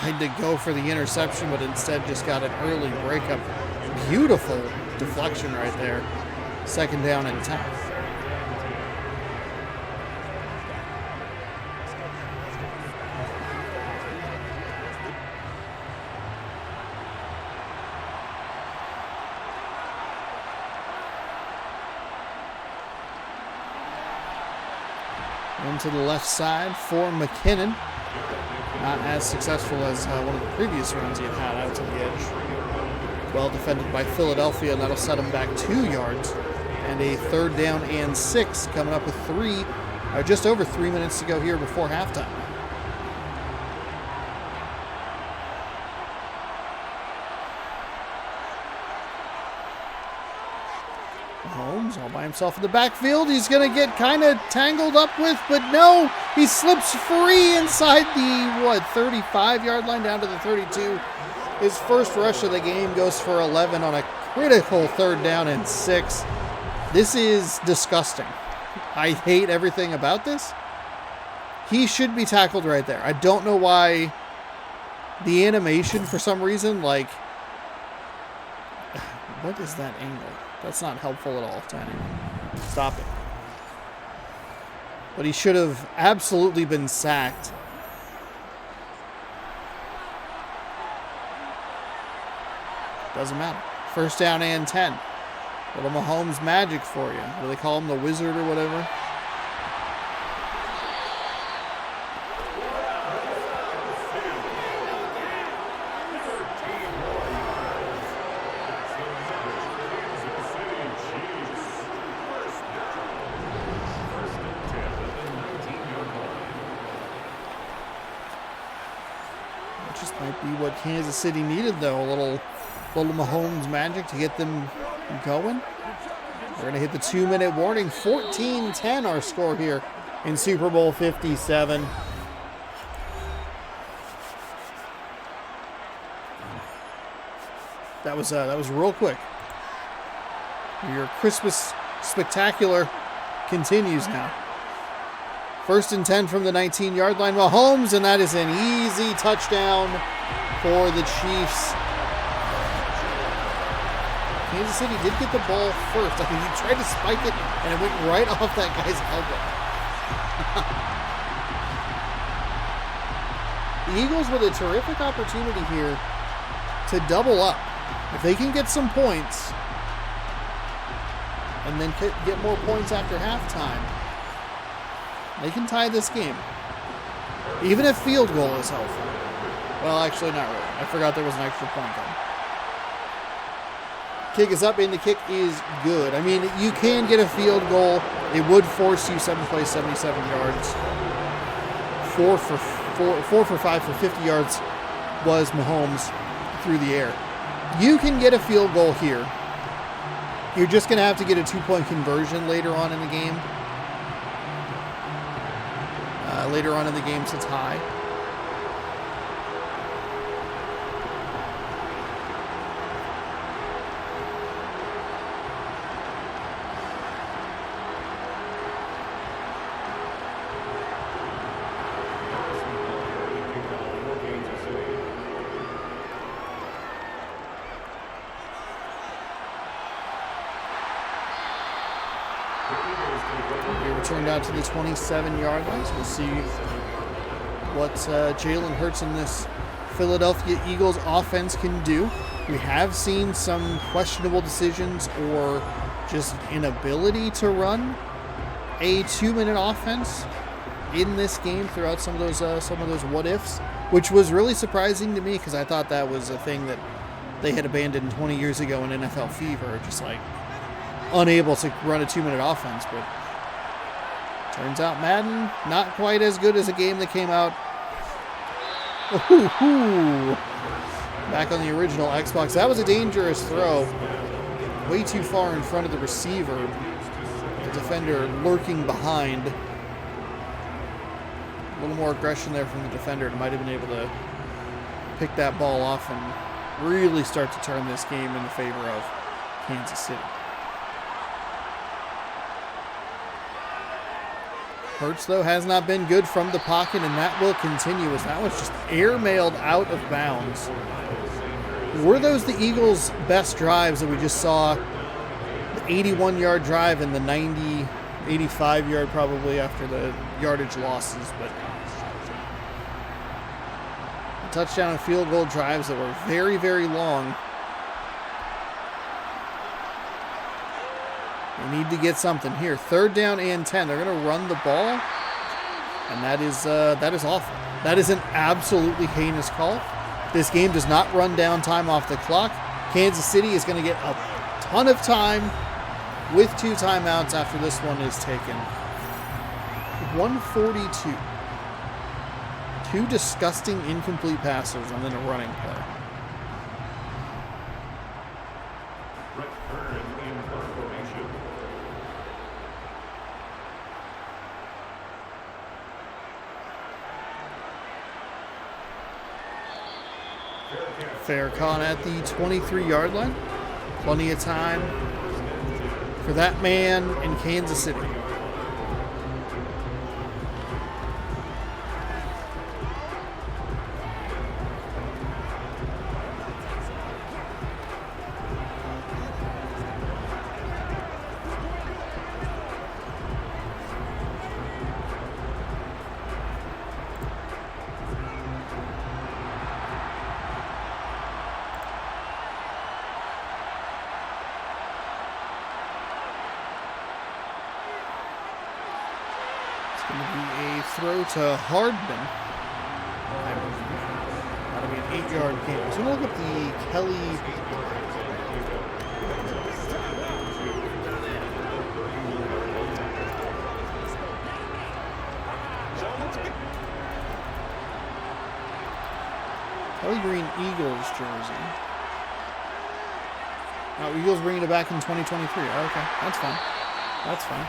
Tried to go for the interception, but instead just got an early breakup. Beautiful deflection right there. Second down and 10. Into the left side for McKinnon. Not as successful as one of the previous runs he had out to the edge. Well defended by Philadelphia, and that'll set him back 2 yards. And a third down and 6, coming up with just over 3 minutes to go here before halftime. Mahomes all by himself in the backfield. He's going to get kind of tangled up with, but no, he slips free inside the, 35-yard line down to the 32. His first rush of the game goes for 11 on a critical third down and 6. This is disgusting. I hate everything about this. He should be tackled right there. I don't know why the animation, for some reason, like, what is that angle? That's not helpful at all to anyone. Stop it. But he should have absolutely been sacked. Doesn't matter. First down and 10. Little Mahomes magic for you. Do they call him the wizard or whatever? Just might be what Kansas City needed, though. A little Mahomes magic to get them going. We're going to hit the 2-minute warning. 14-10 our score here in Super Bowl 57. That was real quick. Your Christmas spectacular continues now. First and 10 from the 19-yard line. Mahomes, and that is an easy touchdown for the Chiefs. Kansas City did get the ball first. I mean, he tried to spike it, and it went right off that guy's elbow. The Eagles with a terrific opportunity here to double up. If they can get some points, and then get more points after halftime, they can tie this game. Even if field goal is helpful. Well, actually, not really. I forgot there was an extra point coming. Kick is up, and the kick is good. I mean, you can get a field goal. It would force you 7 plays, 77 yards. 4 for 5 for 50 yards was Mahomes through the air. You can get a field goal here. You're just going to have to get a 2-point conversion later on in the game. Later on in the game, since high. We return down to the 27-yard line. So we'll see what Jalen Hurts and this Philadelphia Eagles offense can do. We have seen some questionable decisions or just inability to run a 2-minute offense in this game throughout some of those what ifs, which was really surprising to me because I thought that was a thing that they had abandoned 20 years ago in NFL Fever, just like unable to run a 2-minute offense. But turns out Madden, not quite as good as a game that came out. Ooh, back on the original Xbox. That was a dangerous throw. Way too far in front of the receiver. The defender lurking behind. A little more aggression there from the defender. It might have been able to pick that ball off and really start to turn this game in the favor of Kansas City. Hurts, though, has not been good from the pocket, and that will continue as that was just air-mailed out of bounds. Were those the Eagles' best drives that we just saw? The 81-yard drive and the 90, 85-yard probably after the yardage losses, but touchdown and field goal drives that were very, very long. They need to get something here. 3rd down and 10. They're going to run the ball, and that is awful. That is an absolutely heinous call. This game does not run down time off the clock. Kansas City is going to get a ton of time with 2 timeouts after this one is taken. 142. 2 disgusting incomplete passes and then a running play. Fair caught at the 23-yard line. Plenty of time for that man in Kansas City. Going to be a throw to Hardman. That'll be an 8-yard gain. So we'll look up the Kelly. Kelly Green Eagles jersey. Oh, Eagles bringing it back in 2023. Oh, okay, that's fine. That's fine.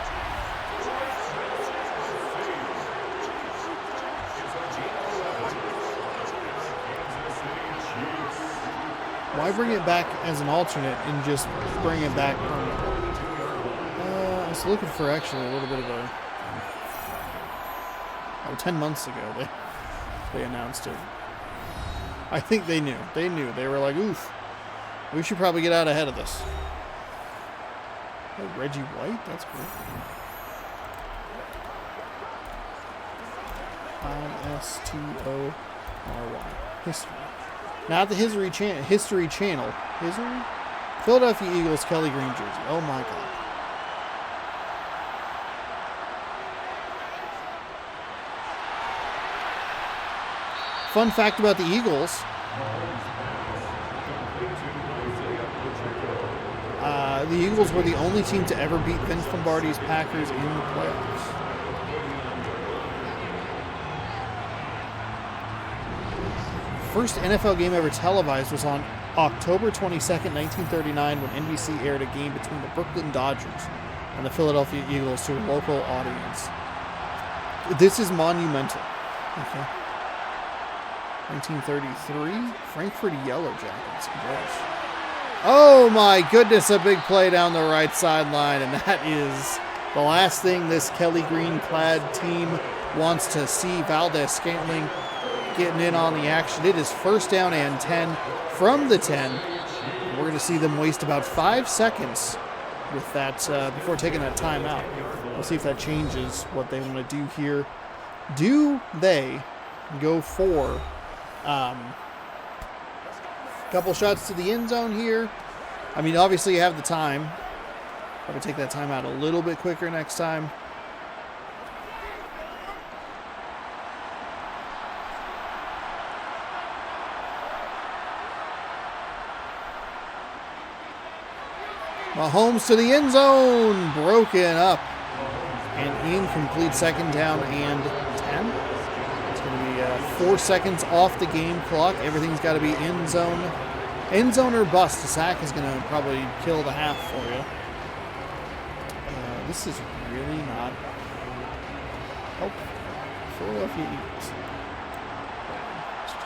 Why bring it back as an alternate and just bring it back permanently? I was looking for actually a little bit of a... 10 months ago they announced it. I think they knew. They knew. They were like, oof, we should probably get out ahead of this. Oh, Reggie White? That's cool. ISTORY. History. Not the History Channel. History? Philadelphia Eagles Kelly Green jersey. Oh my God. Fun fact about the Eagles. The Eagles were the only team to ever beat Vince Lombardi's Packers in the playoffs. First NFL game ever televised was on October 22nd, 1939, when NBC aired a game between the Brooklyn Dodgers and the Philadelphia Eagles to a local audience. This is monumental. Okay. 1933, Frankfurt Yellow Jackets. Gross. Oh my goodness, a big play down the right sideline, and that is the last thing this Kelly Green clad team wants to see. Valdez-Scantling getting in on the action. It is 1st down and 10 from the 10. We're going to see them waste about 5 seconds with that before taking that timeout. We'll see if that changes what they want to do here. Do they go for a couple shots to the end zone here? I mean, obviously you have the time. Probably take that timeout a little bit quicker next time. Mahomes to the end zone, broken up, and incomplete. 2nd down and 10. It's going to be 4 seconds off the game clock. Everything's got to be end zone. End zone or bust. The sack is going to probably kill the half for you. This is really not helpful. Philadelphia Eagles.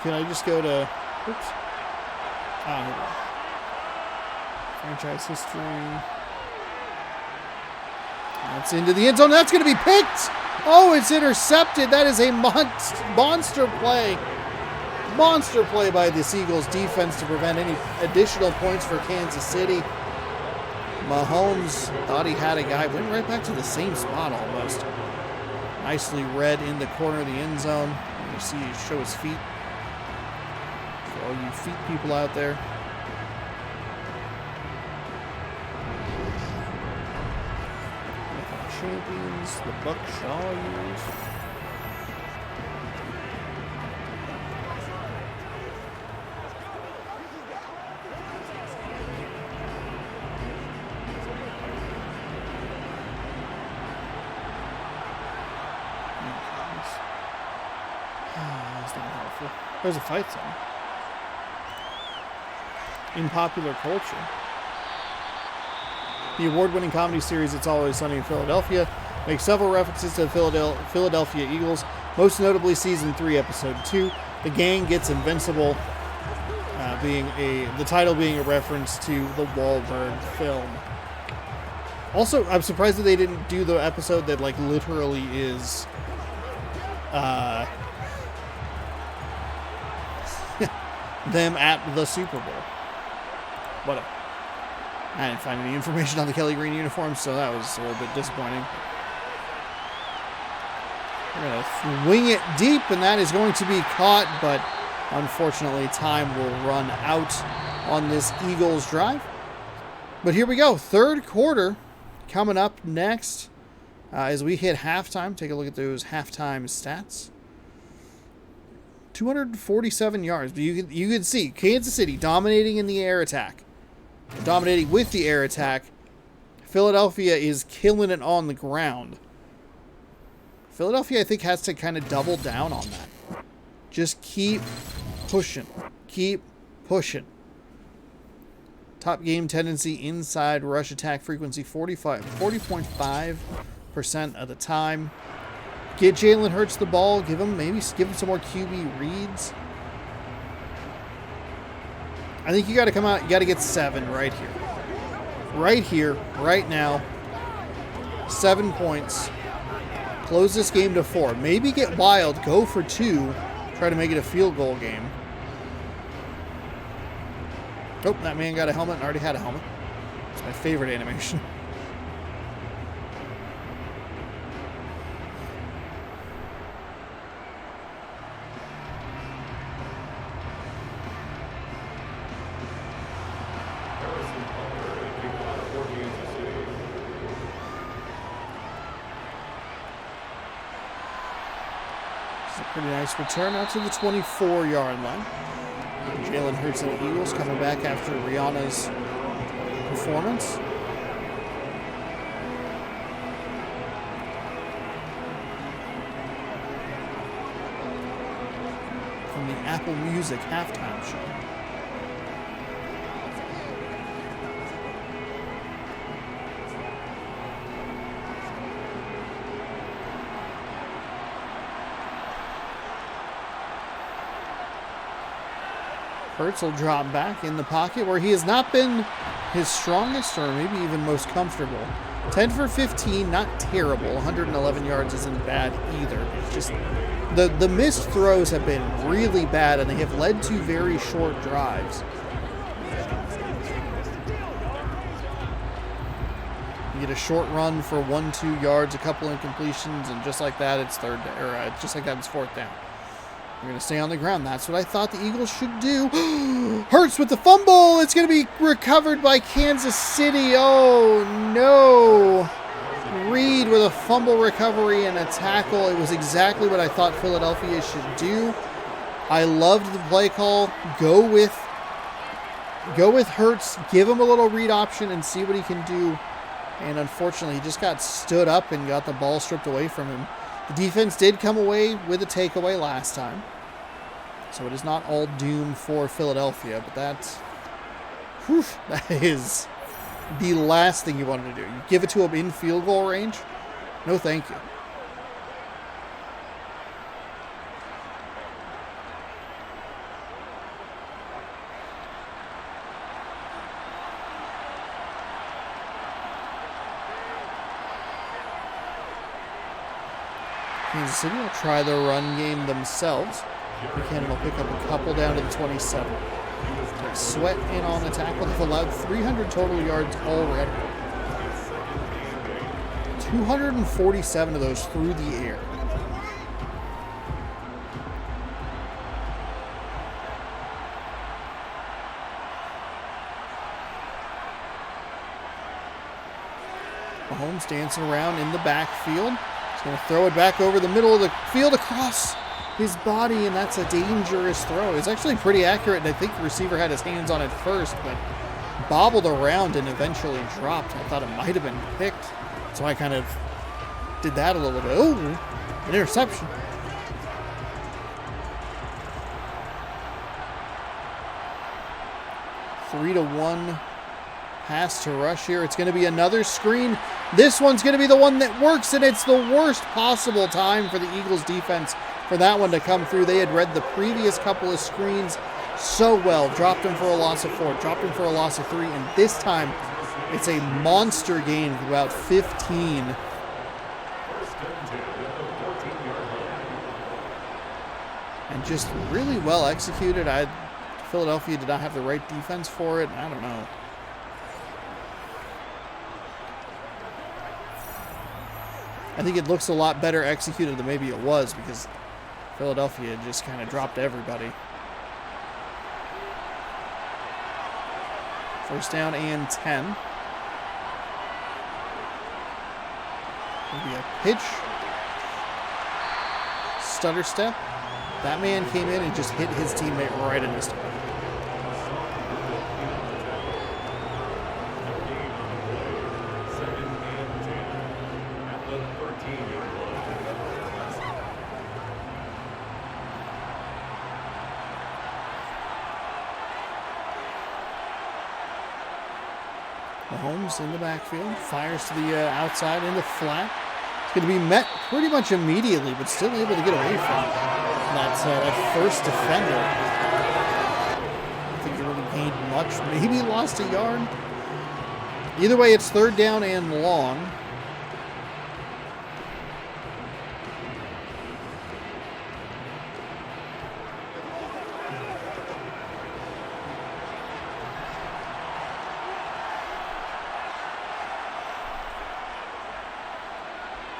Can I just go to... Oops. Here we go. Franchise history. That's into the end zone. That's going to be picked. Oh, it's intercepted. That is a monster play. Monster play by this Eagles defense to prevent any additional points for Kansas City. Mahomes thought he had a guy. Went right back to the same spot almost. Nicely read in the corner of the end zone. You see he show his feet. For all you feet people out there. Champions, the Buck Shaw years. That's not helpful. There's a fight zone. In popular culture. The award-winning comedy series It's Always Sunny in Philadelphia makes several references to the Philadelphia Eagles, most notably Season 3, Episode 2. The Gang Gets Invincible, the title being a reference to the Wahlberg film. Also, I'm surprised that they didn't do the episode that, like, literally is... them at the Super Bowl. Whatever. I didn't find any information on the Kelly Green uniform, so that was a little bit disappointing. We're going to wing it deep, and that is going to be caught, but unfortunately time will run out on this Eagles drive. But here we go. Third quarter coming up next as we hit halftime. Take a look at those halftime stats. 247 yards. But you can see Kansas City dominating in the air attack. Dominating with the air attack. Philadelphia is killing it on the ground. Philadelphia, I think, has to kind of double down on that. Just keep pushing. Keep pushing. Top game tendency inside rush attack frequency 40.5% of the time. Get Jalen Hurts the ball. Give him some more QB reads. I think you got to come out. You got to get 7 right here. Right here, right now. 7 points. Close this game to 4. Maybe get wild. Go for 2. Try to make it a field goal game. Oh, that man got a helmet and already had a helmet. It's my favorite animation. Pretty nice return out to the 24-yard line. Jalen Hurts and the Eagles coming back after Rihanna's performance. From the Apple Music halftime show. Hurts will drop back in the pocket where he has not been his strongest or maybe even most comfortable. 10 for 15, not terrible. 111 yards isn't bad either. It's just the missed throws have been really bad and they have led to very short drives. You get a short run for 1-2 yards, a couple incompletions, and just like that, it's fourth down. We're going to stay on the ground. That's what I thought the Eagles should do. Hurts with the fumble. It's going to be recovered by Kansas City. Oh, no. Reed with a fumble recovery and a tackle. It was exactly what I thought Philadelphia should do. I loved the play call. Go with Hurts. Give him a little read option and see what he can do. And unfortunately, he just got stood up and got the ball stripped away from him. The defense did come away with a takeaway last time. So it is not all doom for Philadelphia, but that is the last thing you wanted to do. You give it to them in field goal range? No, thank you. Kansas City will try the run game themselves. Buchanan will pick up a couple down to the 27. Sweat in on the tackle. They've allowed 300 total yards already. 247 of those through the air. Mahomes dancing around in the backfield. He's going to throw it back over the middle of the field across his body, and that's a dangerous throw. It's actually pretty accurate, and I think the receiver had his hands on it first, but bobbled around and eventually dropped. I thought it might have been picked, so I kind of did that a little bit. Oh, an interception. Three to one pass to rush here. It's going to be another screen. This one's going to be the one that works, and it's the worst possible time for the Eagles defense for that one to come through. They had read the previous couple of screens so well. Dropped him for a loss of 4, dropped him for a loss of 3, and this time it's a monster gain of about 15. And just really well executed. Philadelphia did not have the right defense for it. I don't know. I think it looks a lot better executed than maybe it was, because Philadelphia just kind of dropped everybody. First down and 10. Maybe a pitch. Stutter step. That man came in and just hit his teammate right in the stomach. Mahomes in the backfield, fires to the outside in the flat. It's going to be met pretty much immediately, but still able to get away from that first defender. I don't think he really gained much. Maybe lost a yard. Either way, it's third down and long.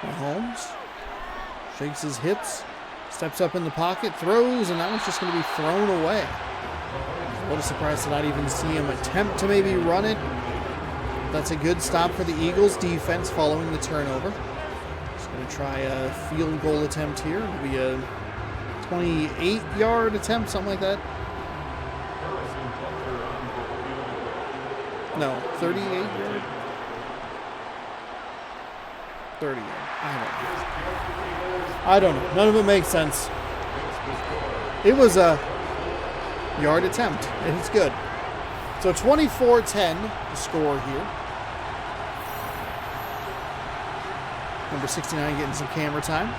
Mahomes shakes his hips, steps up in the pocket, throws, and that one's just going to be thrown away. A little surprised to not even see him attempt to maybe run it. That's a good stop for the Eagles defense following the turnover. Just going to try a field goal attempt here. It'll be a 28-yard attempt, something like that. No, 38-yard. 30. I don't know. None of it makes sense. It was a yard attempt, and it's good. So 24-10, the score here. Number 69 getting some camera time.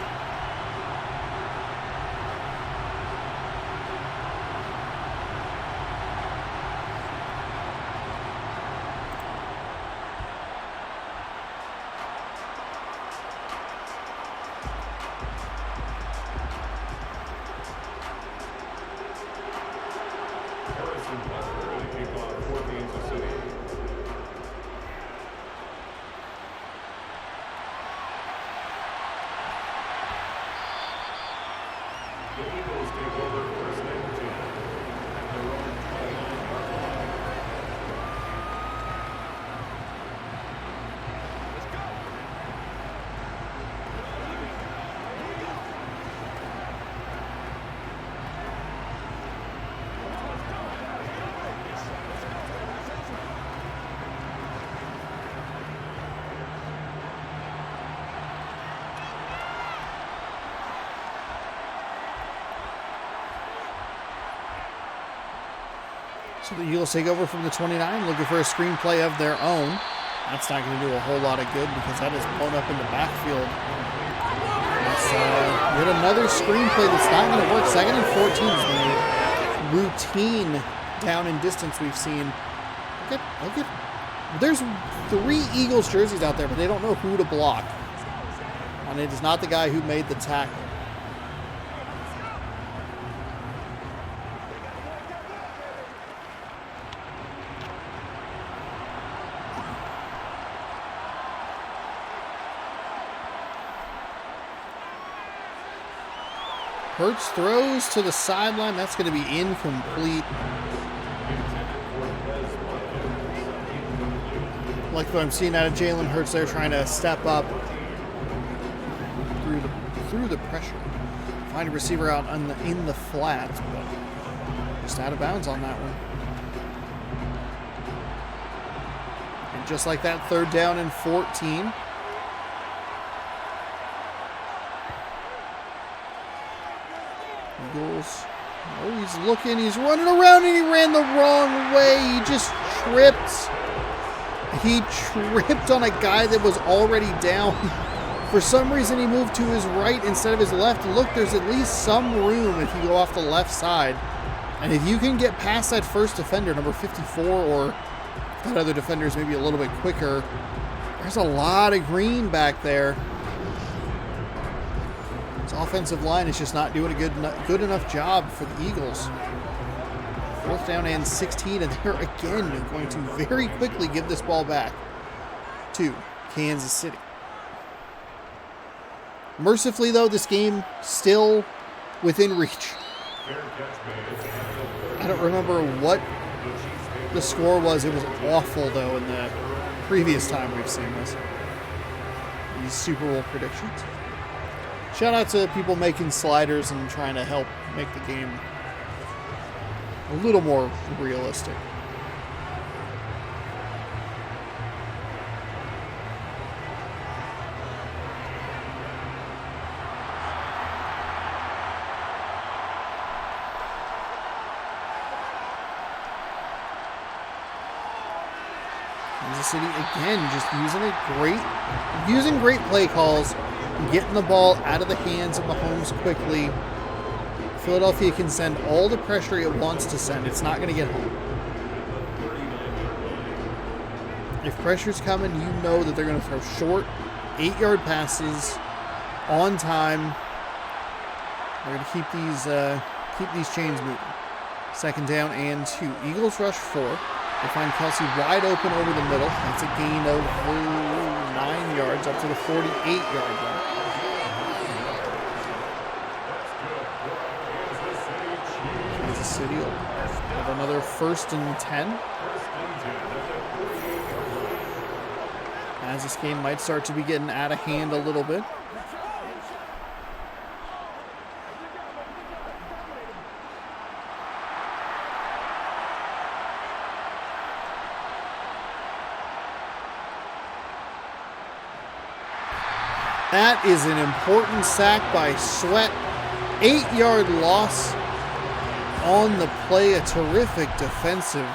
So the Eagles take over from the 29, looking for a screenplay of their own. That's not going to do a whole lot of good because that is blown up in the backfield. It's yet another screenplay that's not going to work. 2nd and 14 is going to be routine down and distance we've seen. Look at. There's 3 Eagles jerseys out there, but they don't know who to block. And it is not the guy who made the tackle. Hurts throws to the sideline. That's going to be incomplete. Like what I'm seeing out of Jalen Hurts there, trying to step up through the pressure. Find a receiver out in the flats, but just out of bounds on that one. And just like that, 3rd down and 14. Eagles. Oh, he's looking. He's running around, and he ran the wrong way. He just tripped. He tripped on a guy that was already down. For some reason, he moved to his right instead of his left. And look, there's at least some room if you go off the left side. And if you can get past that first defender, number 54, or that other defender is maybe a little bit quicker, there's a lot of green back there. His offensive line is just not doing a good enough job for the Eagles. 4th down and 16, and they're again going to very quickly give this ball back to Kansas City. Mercifully, though, this game still within reach. I don't remember what the score was. It was awful, though, in the previous time we've seen this. These Super Bowl predictions. Shout out to people making sliders and trying to help make the game a little more realistic. Kansas City again just using great play calls, getting the ball out of the hands of Mahomes quickly. Philadelphia can send all the pressure it wants to send. It's not going to get home. If pressure's coming, you know that they're going to throw short, 8-yard passes on time. They're going to keep these chains moving. 2nd down and 2. Eagles rush 4. They find Kelsey wide open over the middle. That's a gain of 9 yards up to the 48-yard line. Kansas City will have another 1st and 10. As this game might start to be getting out of hand a little bit. That is an important sack by Sweat. 8-yard loss on the play. A terrific defensive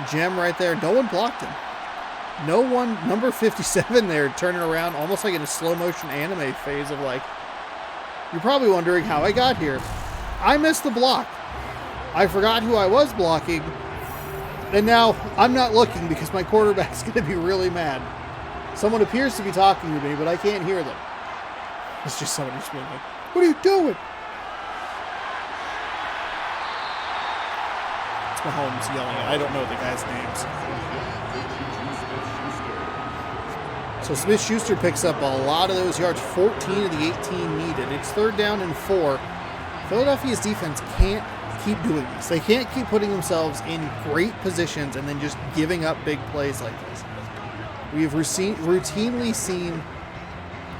gem right there. No one blocked him. No one. Number 57 there turning around almost like in a slow motion anime phase of like, you're probably wondering how I got here. I missed the block. I forgot who I was blocking. And now I'm not looking because my quarterback's going to be really mad. Someone appears to be talking to me, but I can't hear them. It's just somebody just being like, what are you doing? It's Mahomes yelling. I don't know the guys' names. So Smith-Schuster picks up a lot of those yards. 14 of the 18 needed. It's 3rd down and 4. Philadelphia's defense can't keep doing this. They can't keep putting themselves in great positions and then just giving up big plays like this. We have routinely seen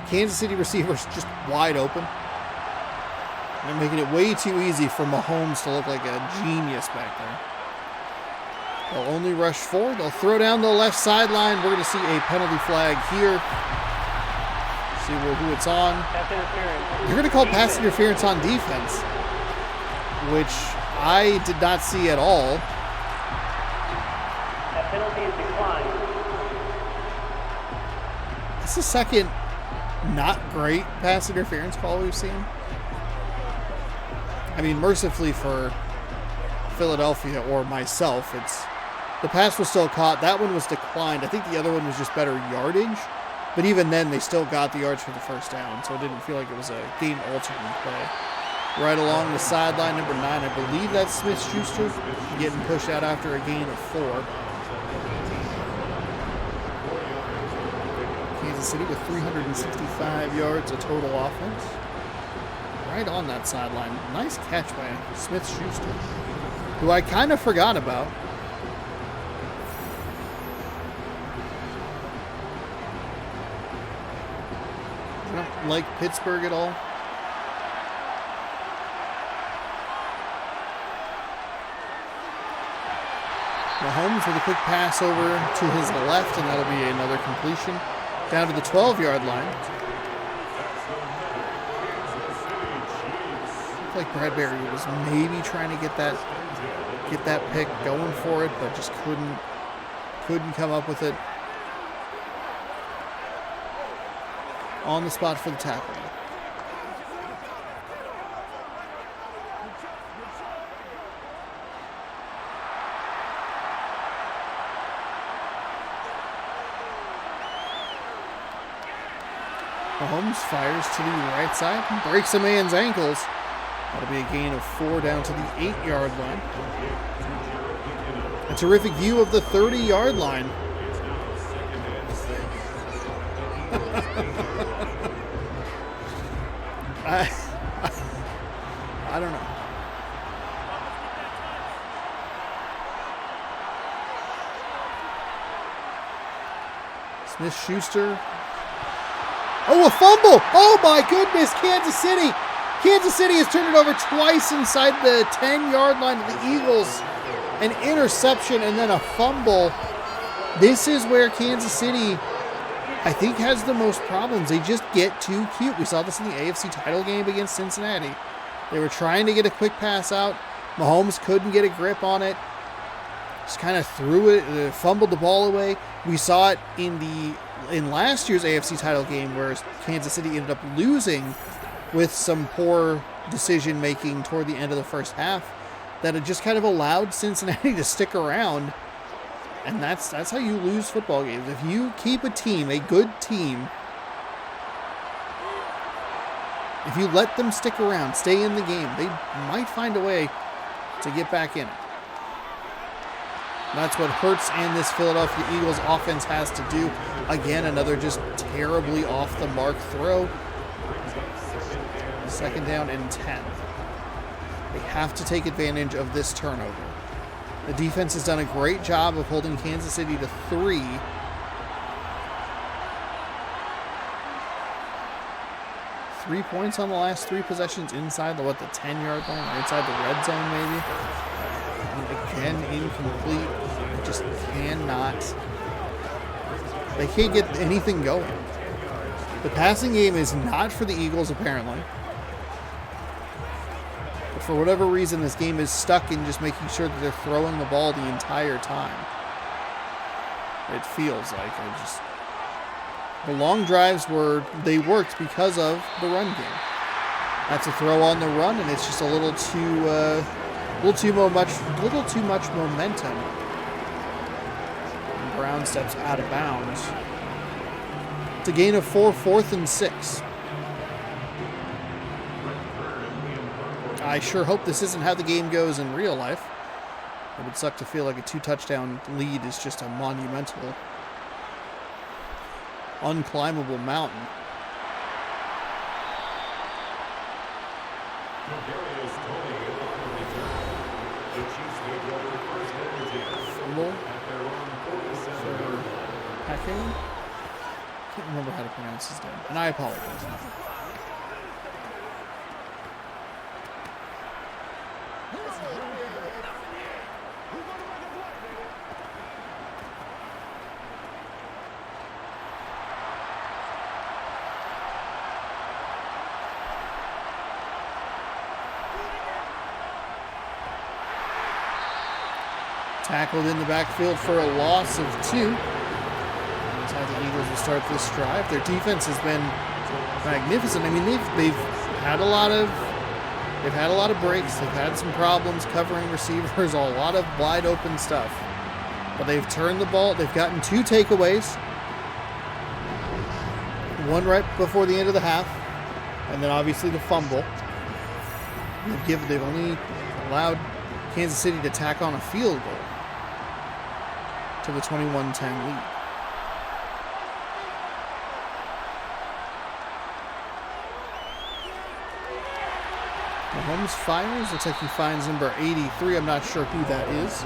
Kansas City receivers just wide open. They're making it way too easy for Mahomes to look like a genius back there. They'll only rush 4. They'll throw down the left sideline. We're going to see a penalty flag here. See who it's on. You're going to call pass interference on defense, which I did not see at all. It's the second not great pass interference call we've seen. I mean, mercifully for Philadelphia or myself, the pass was still caught. That one was declined. I think the other one was just better yardage. But even then, they still got the yards for the first down, so it didn't feel like it was a game-altering play. Right along the sideline, number 9, I believe that's Smith-Schuster, getting pushed out after a gain of 4. Kansas City with 365 yards of total offense. Right on that sideline. Nice catch by Smith-Schuster, who I kind of forgot about. I don't like Pittsburgh at all. Mahomes with a quick pass over to his left, and that'll be another completion down to the 12-yard line. Looked like Bradbury was maybe trying to get that pick going for it, but just couldn't come up with it. On the spot for the tackle. Mahomes fires to the right side and breaks a man's ankles. That'll be a gain of 4 down to the 8-yard line. A terrific view of the 30-yard line. I don't know. Smith-Schuster. Oh, a fumble! Oh my goodness, Kansas City! Kansas City has turned it over twice inside the 10-yard line of the Eagles. An interception and then a fumble. This is where Kansas City, I think, has the most problems. They just get too cute. We saw this in the AFC title game against Cincinnati. They were trying to get a quick pass out. Mahomes couldn't get a grip on it. Just kind of threw it, fumbled the ball away. We saw it in last year's AFC title game where Kansas City ended up losing with some poor decision making toward the end of the first half that had just kind of allowed Cincinnati to stick around. And that's how you lose football games. If you keep a team, a good team, if you let them stick around, stay in the game, they might find a way to get back in it. That's what Hurts and this Philadelphia Eagles offense has to do. Again, another just terribly off the mark throw. 2nd down and 10. They have to take advantage of this turnover. The defense has done a great job of holding Kansas City to 3. Three points on the last 3 possessions inside the 10-yard line, or inside the red zone maybe. And again, incomplete. They just cannot. They can't get anything going. The passing game is not for the Eagles, apparently. But for whatever reason, this game is stuck in just making sure that they're throwing the ball the entire time. It feels like. The long drives worked because of the run game. That's a throw on the run, and it's just a little too much momentum. And Brown steps out of bounds. It's a gain of 4, 4th and 6. I sure hope this isn't how the game goes in real life. It would suck to feel like a 2-touchdown lead is just a monumental, unclimbable mountain. Fumble for Packing. Can't remember how to pronounce his name, and I apologize. Tackled in the backfield for a loss of 2. Inside the Eagles will start this drive. Their defense has been magnificent. I mean, they've had a lot of breaks. They've had some problems covering receivers, a lot of wide open stuff. But they've turned the ball. They've gotten 2 takeaways. One right before the end of the half, and then obviously the fumble. They've only allowed Kansas City to tack on a field goal to the 21-10 lead. Mahomes fires. Looks like he finds number 83. I'm not sure who that is.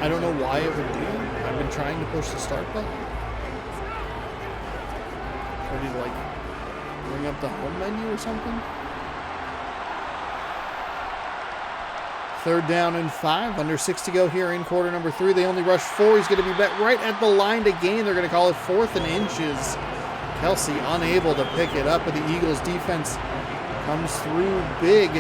I don't know why it would do. I've been trying to push the start button. Or do you like bring up the home menu or something? 3rd down and 5. Under 6 to go here in quarter number 3. They only rush 4. He's going to be bet right at the line to gain. They're going to call it 4th and inches. Kelsey unable to pick it up, but the Eagles defense comes through big.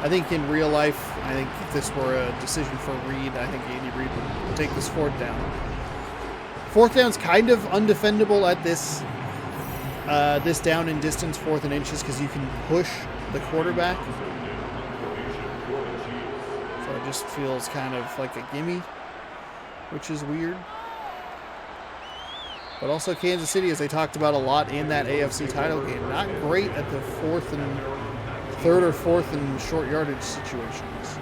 I think in real life, I think if this were a decision for Reed, I think Andy Reid would take this 4th down. 4th down's kind of undefendable at this down and distance, 4th and inches, because you can push the quarterback. So it just feels kind of like a gimme, which is weird. But also Kansas City, as they talked about a lot in that AFC title game, not great at the 3rd or 4th and short yardage situations.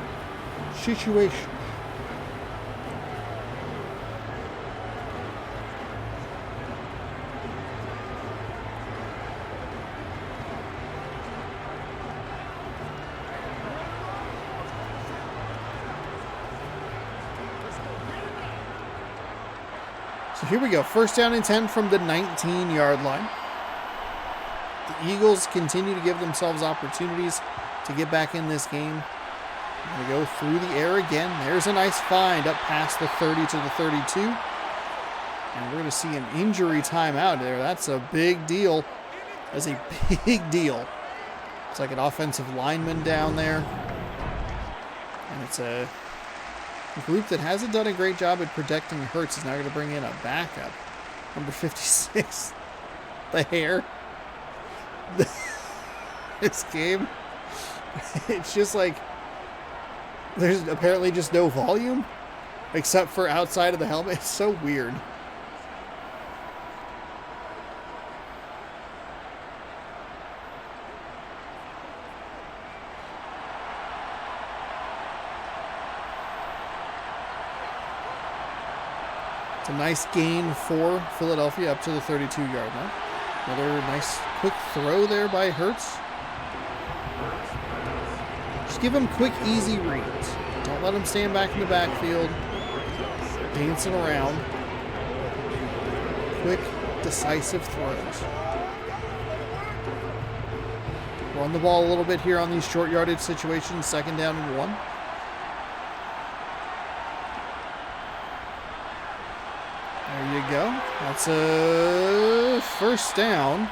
So here we go. 1st down and 10 from the 19-yard line. The Eagles continue to give themselves opportunities to get back in this game. They go through the air again. There's a nice find up past the 30 to the 32. And we're going to see an injury timeout there. That's a big deal. That's a big deal. It's like an offensive lineman down there. And it's a group that hasn't done a great job at protecting Hurts. Is now going to bring in a backup. Number 56. The hair. This game, it's just like there's apparently just no volume except for outside of the helmet. It's so weird. It's a nice gain for Philadelphia up to the 32-yard line. Another nice quick throw there by Hurts. Just give him quick, easy reads. Don't let him stand back in the backfield, dancing around. Quick, decisive throws. Run the ball a little bit here on these short yardage situations. 2nd down and 1. There you go. That's a 1st down.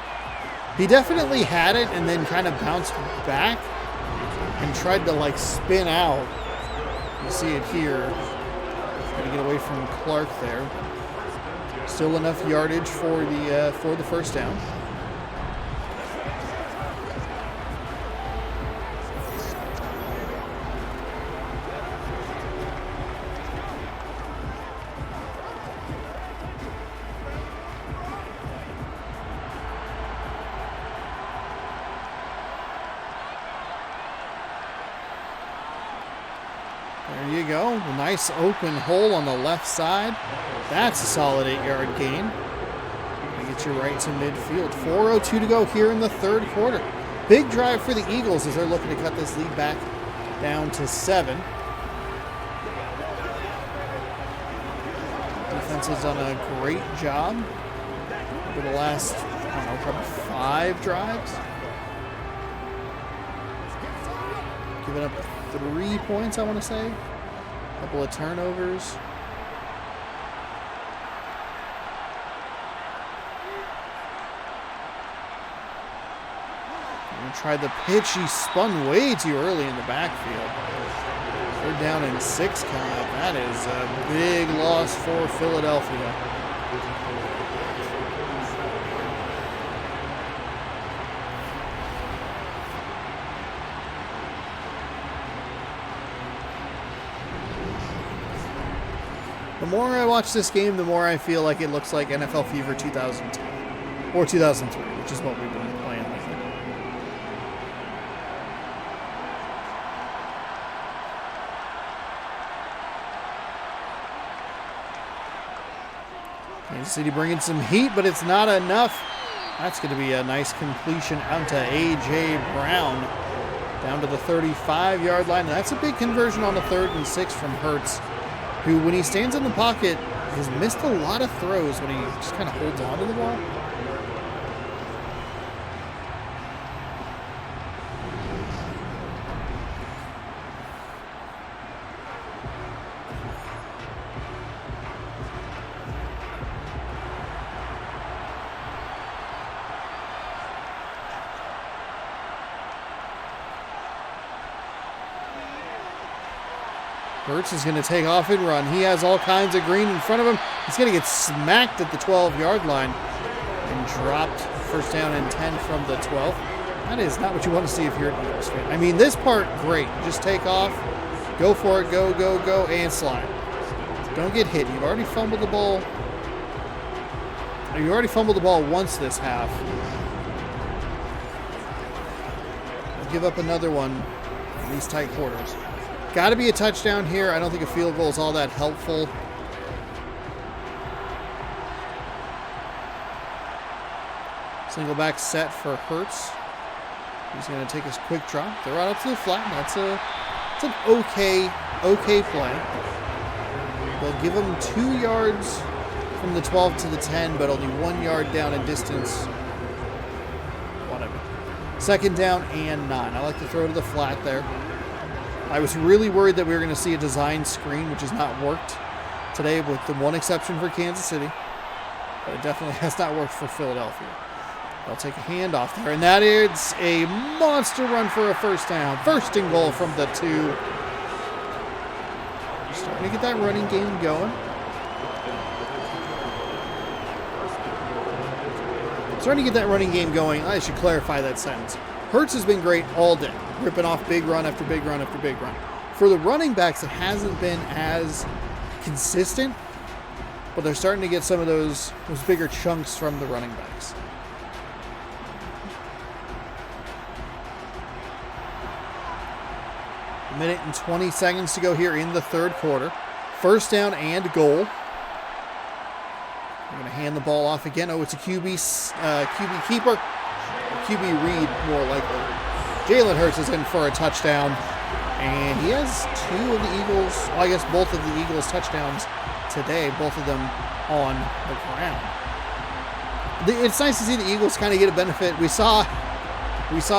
He definitely had it and then kind of bounced back and tried to like spin out. You see it here. Trying to get away from Clark there. Still enough yardage for the 1st down. There you go. A nice open hole on the left side. That's a solid 8-yard gain. Get you right to midfield. 4:02 to go here in the 3rd quarter. Big drive for the Eagles as they're looking to cut this lead back down to 7. Defense has done a great job over the last, I don't know, probably 5 drives. Giving up 3 points, I want to say. A couple of turnovers. tried the pitch. He spun way too early in the backfield. 3rd down and 6 coming up. That is a big loss for Philadelphia. The more I watch this game, the more I feel like it looks like NFL Fever 2002 or 2003, which is what we've been playing lately. Kansas City bringing some heat, but it's not enough. That's going to be a nice completion out to A.J. Brown down to the 35-yard line. And that's a big conversion on the 3rd and 6 from Hurts, who, when he stands in the pocket, has missed a lot of throws when he just kind of holds on to the ball. Hurts is going to take off and run. He has all kinds of green in front of him. He's going to get smacked at the 12-yard line and dropped. 1st down and 10 from the 12. That is not what you want to see if you're an Eagles fan. I mean, this part, great. Just take off, go for it, go, go, go, and slide. Don't get hit. You've already fumbled the ball. You already fumbled the ball once this half. I'll give up another one in these tight quarters. Got to be a touchdown here. I don't think a field goal is all that helpful. Single back set for Hurts. He's going to take his quick drop. Throw it out to the flat. That's an okay play. They'll give him 2 yards from the 12 to the 10, but only 1 yard down in distance. Whatever. 2nd down and 9. I like to throw to the flat there. I was really worried that we were going to see a design screen, which has not worked today, with the one exception for Kansas City. But it definitely has not worked for Philadelphia. They'll take a handoff there, and that is a monster run for a 1st down. 1st and goal from the 2. Starting to get that running game going. Starting to get that running game going. I should clarify that sentence. Hurts has been great all day, ripping off big run after big run after big run. For the running backs, it hasn't been as consistent, but they're starting to get some of those bigger chunks from the running backs. A minute and 20 seconds to go here in the 3rd quarter. 1st down and goal. We're going to hand the ball off again. Oh, it's a QB keeper. QB read, more likely. Jalen Hurts is in for a touchdown. And he has 2 of the Eagles, well, I guess both of the Eagles' touchdowns today, both of them on the ground. It's nice to see the Eagles kind of get a benefit. We saw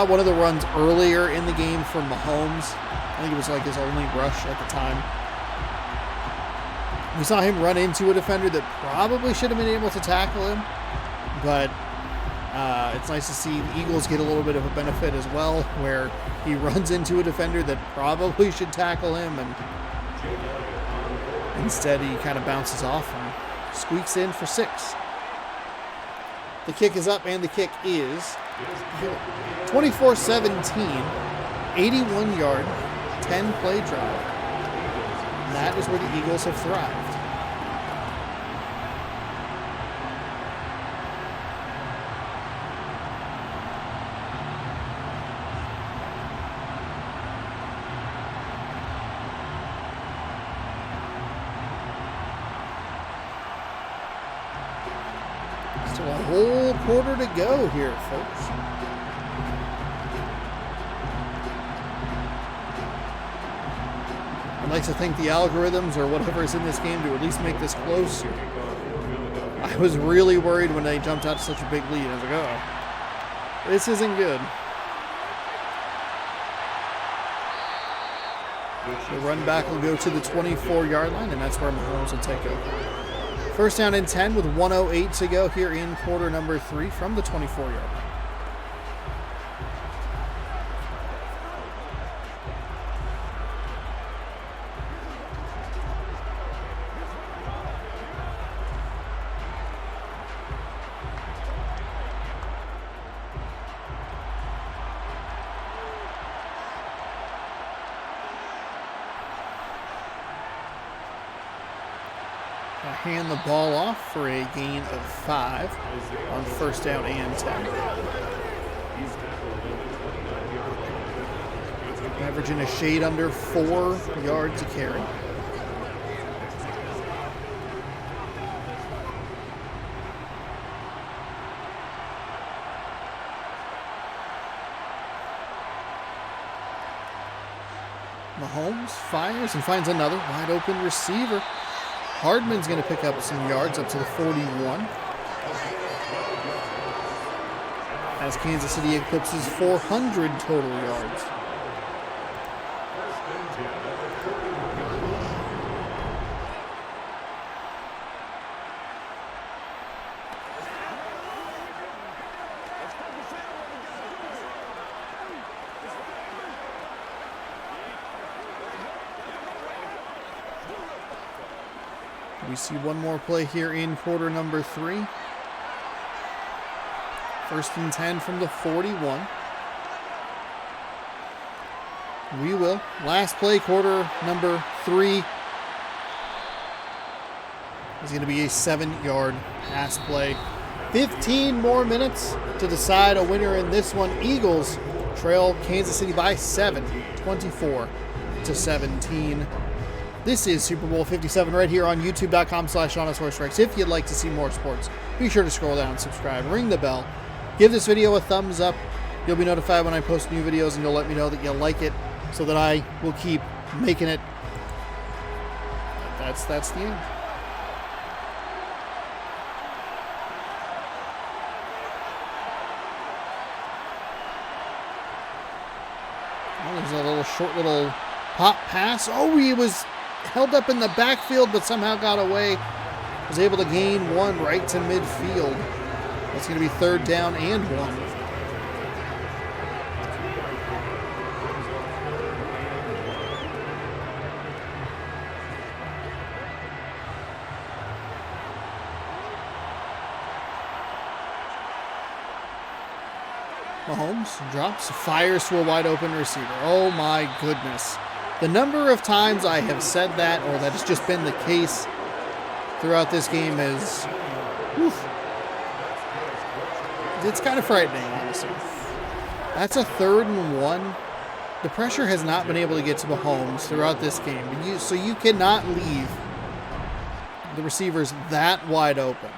one of the runs earlier in the game from Mahomes. I think it was like his only rush at the time. We saw him run into a defender that probably should have been able to tackle him, but it's nice to see the Eagles get a little bit of a benefit as well, where he runs into a defender that probably should tackle him, and instead he kind of bounces off and squeaks in for 6. The kick is up, and the kick is 24-17, 81-yard, 10-play drive. And that is where the Eagles have thrived. Still a whole quarter to go here, folks. I'd like to thank the algorithms or whatever is in this game to at least make this close. I was really worried when they jumped out to such a big lead. I was like, oh, this isn't good. The run back will go to the 24-yard line, and that's where Mahomes will take over. 1st down and 10 with 1:08 to go here in quarter number 3 from the 24-yard line. Hand the ball off for a gain of 5 on first down and 10. Averaging a shade under 4 yards a carry. Mahomes fires and finds another wide open receiver. Hardman's going to pick up some yards up to the 41. As Kansas City eclipses 400 total yards. We see one more play here in quarter number 3. First and 10 from the 41. We will. Last play, quarter number 3. Is going to be a 7-yard pass play. 15 more minutes to decide a winner in this one. Eagles trail Kansas City by 7, 24-17. This is Super Bowl 57 right here on youtube.com/HonestHorseRacks. If you'd like to see more sports, be sure to scroll down, subscribe, ring the bell, give this video a thumbs up. You'll be notified when I post new videos, and you'll let me know that you like it so that I will keep making it. That's the end. Oh, there's a little short little pop pass. Oh, he was held up in the backfield, but somehow got away. Was able to gain 1 right to midfield. That's going to be 3rd down and 1. Mahomes drops, fires to a wide open receiver. Oh my goodness. The number of times I have said that, or that has just been the case throughout this game is, it's kind of frightening, honestly. That's a 3rd and 1. The pressure has not been able to get to Mahomes throughout this game. So you cannot leave the receivers that wide open.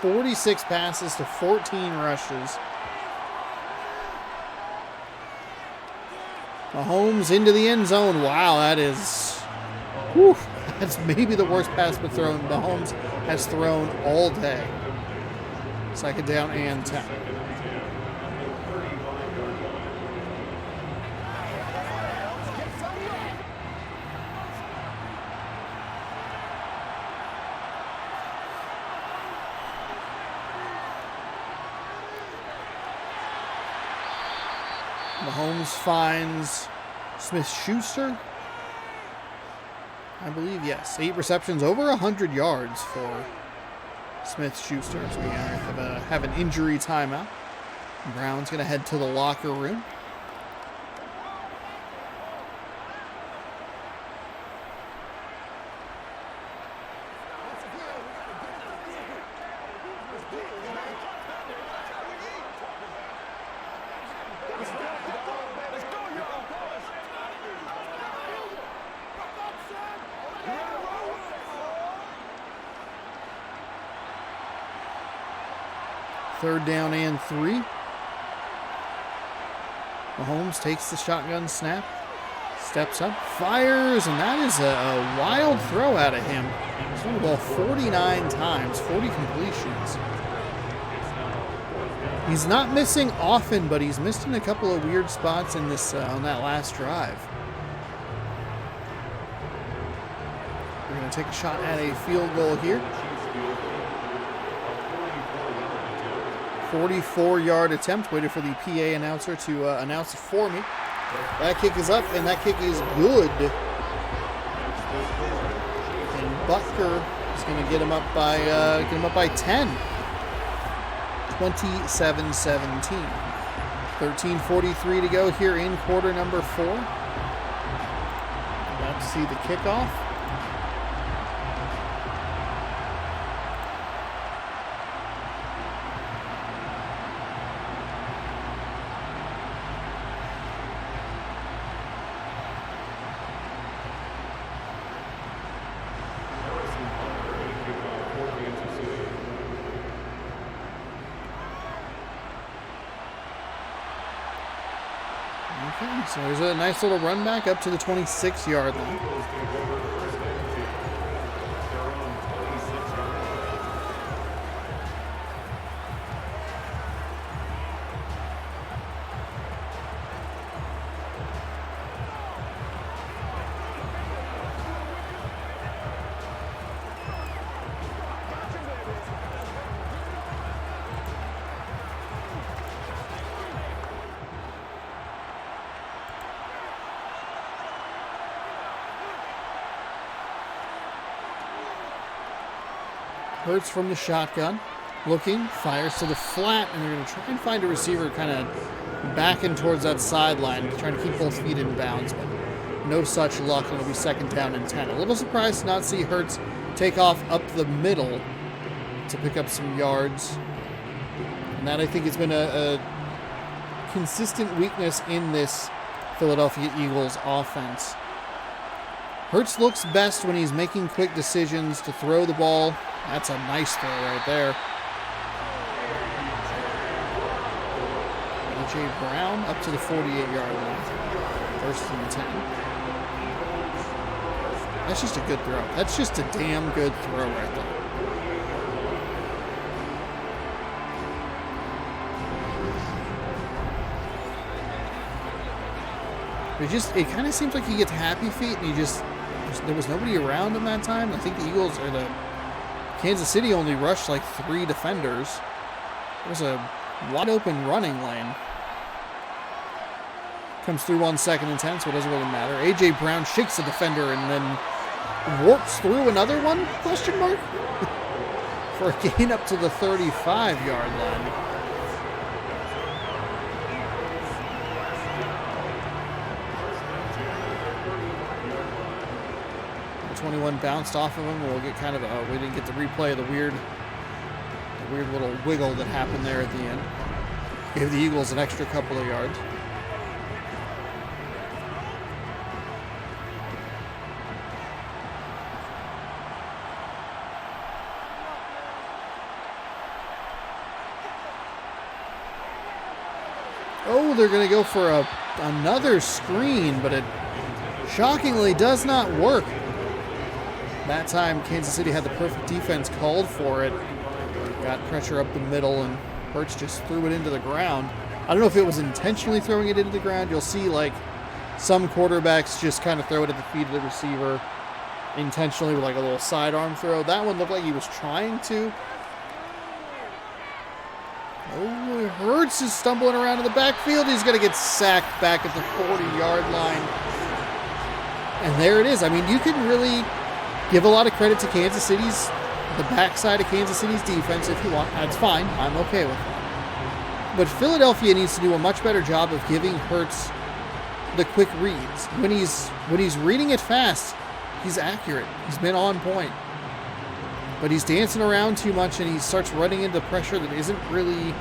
.46 passes to 14 rushes. Mahomes into the end zone. Wow, that's maybe the worst pass Mahomes has thrown all day. 2nd down and 10. Mahomes finds Smith-Schuster. I believe, yes. 8 receptions, over 100 yards for Smith-Schuster. So we have an injury timeout. Brown's going to head to the locker room. Third down and 3. Mahomes takes the shotgun snap, steps up, fires, and that is a wild throw out of him. He's thrown the ball 49 times, 40 completions. He's not missing often, but he's missed in a couple of weird spots in this on that last drive. We're going to take a shot at a field goal here. 44-yard attempt. Waited for the PA announcer to announce it for me. That kick is up, and that kick is good. And Butker is going to get him up by 10. 27-17. 13:43 to go here in quarter number 4. About to see the kickoff. Okay, so there's a nice little run back up to the 26-yard line. Hurts from the shotgun, looking, fires to the flat, and they're going to try and find a receiver kind of backing towards that sideline, trying to keep both feet in bounds, but no such luck, and it'll be 2nd down and 10. A little surprised to not see Hurts take off up the middle to pick up some yards, and that I think has been a consistent weakness in this Philadelphia Eagles offense. Hurts looks best when he's making quick decisions to throw the ball. That's a nice throw right there. A.J. Brown up to the 48-yard line. 1st and 10. That's just a good throw. That's just a damn good throw right there. It kind of seems like he gets happy feet, and there was nobody around him that time. I think the Eagles or the Kansas City only rushed like 3 defenders. There was a wide open running lane. Comes through on 2nd and 10, so it doesn't really matter. A.J. Brown shakes the defender and then warps through another one, question mark? For a gain up to the 35-yard line. 21 bounced off of him. We'll get kind of we didn't get the replay of the weird little wiggle that happened there at the end. Gave the Eagles an extra couple of yards. Oh, they're going to go for another screen, but it shockingly does not work. That time, Kansas City had the perfect defense called for it. Got pressure up the middle, and Hurts just threw it into the ground. I don't know if it was intentionally throwing it into the ground. You'll see, like, some quarterbacks just kind of throw it at the feet of the receiver intentionally with, like, a little sidearm throw. That one looked like he was trying to. Oh, Hurts is stumbling around in the backfield. He's going to get sacked back at the 40-yard line. And there it is. I mean, you can really give a lot of credit to Kansas City's, the backside of Kansas City's defense if you want. That's fine. I'm okay with that. But Philadelphia needs to do a much better job of giving Hurts the quick reads. When he's reading it fast, he's accurate. He's been on point. But he's dancing around too much, and he starts running into pressure that isn't really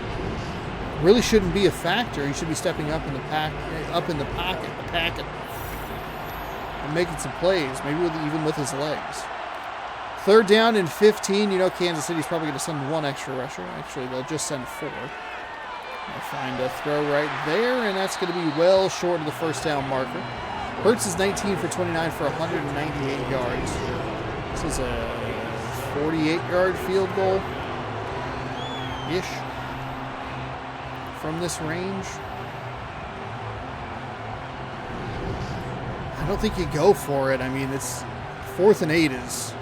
shouldn't be a factor. He should be stepping up in the pocket, and making some plays, maybe even with his legs. 3rd down and 15. You know Kansas City's probably going to send 1 extra rusher. Actually, they'll just send 4. They'll find a throw right there, and that's going to be well short of the 1st down marker. Hurts is 19 for 29 for 198 yards. This is a 48-yard field goal-ish from this range. I don't think you go for it. I mean, it's 4th and 8 is.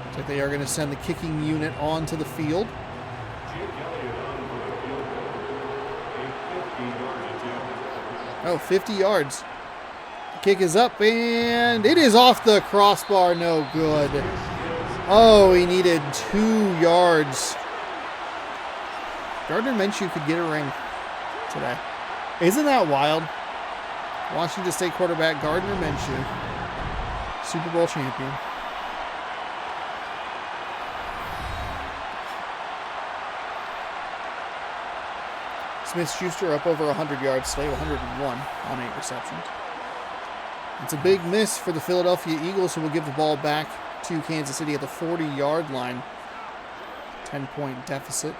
Looks like they are going to send the kicking unit onto the field. Oh, 50 yards. The kick is up, and it is off the crossbar. No good. Oh, he needed 2 yards. Gardner Minshew could get a ring today. Isn't that wild? Washington State quarterback Gardner Minshew, Super Bowl champion. Smith-Schuster up over 100 yards today, 101 on 8 receptions. It's a big miss for the Philadelphia Eagles, who will give the ball back to Kansas City at the 40-yard line. 10-point deficit.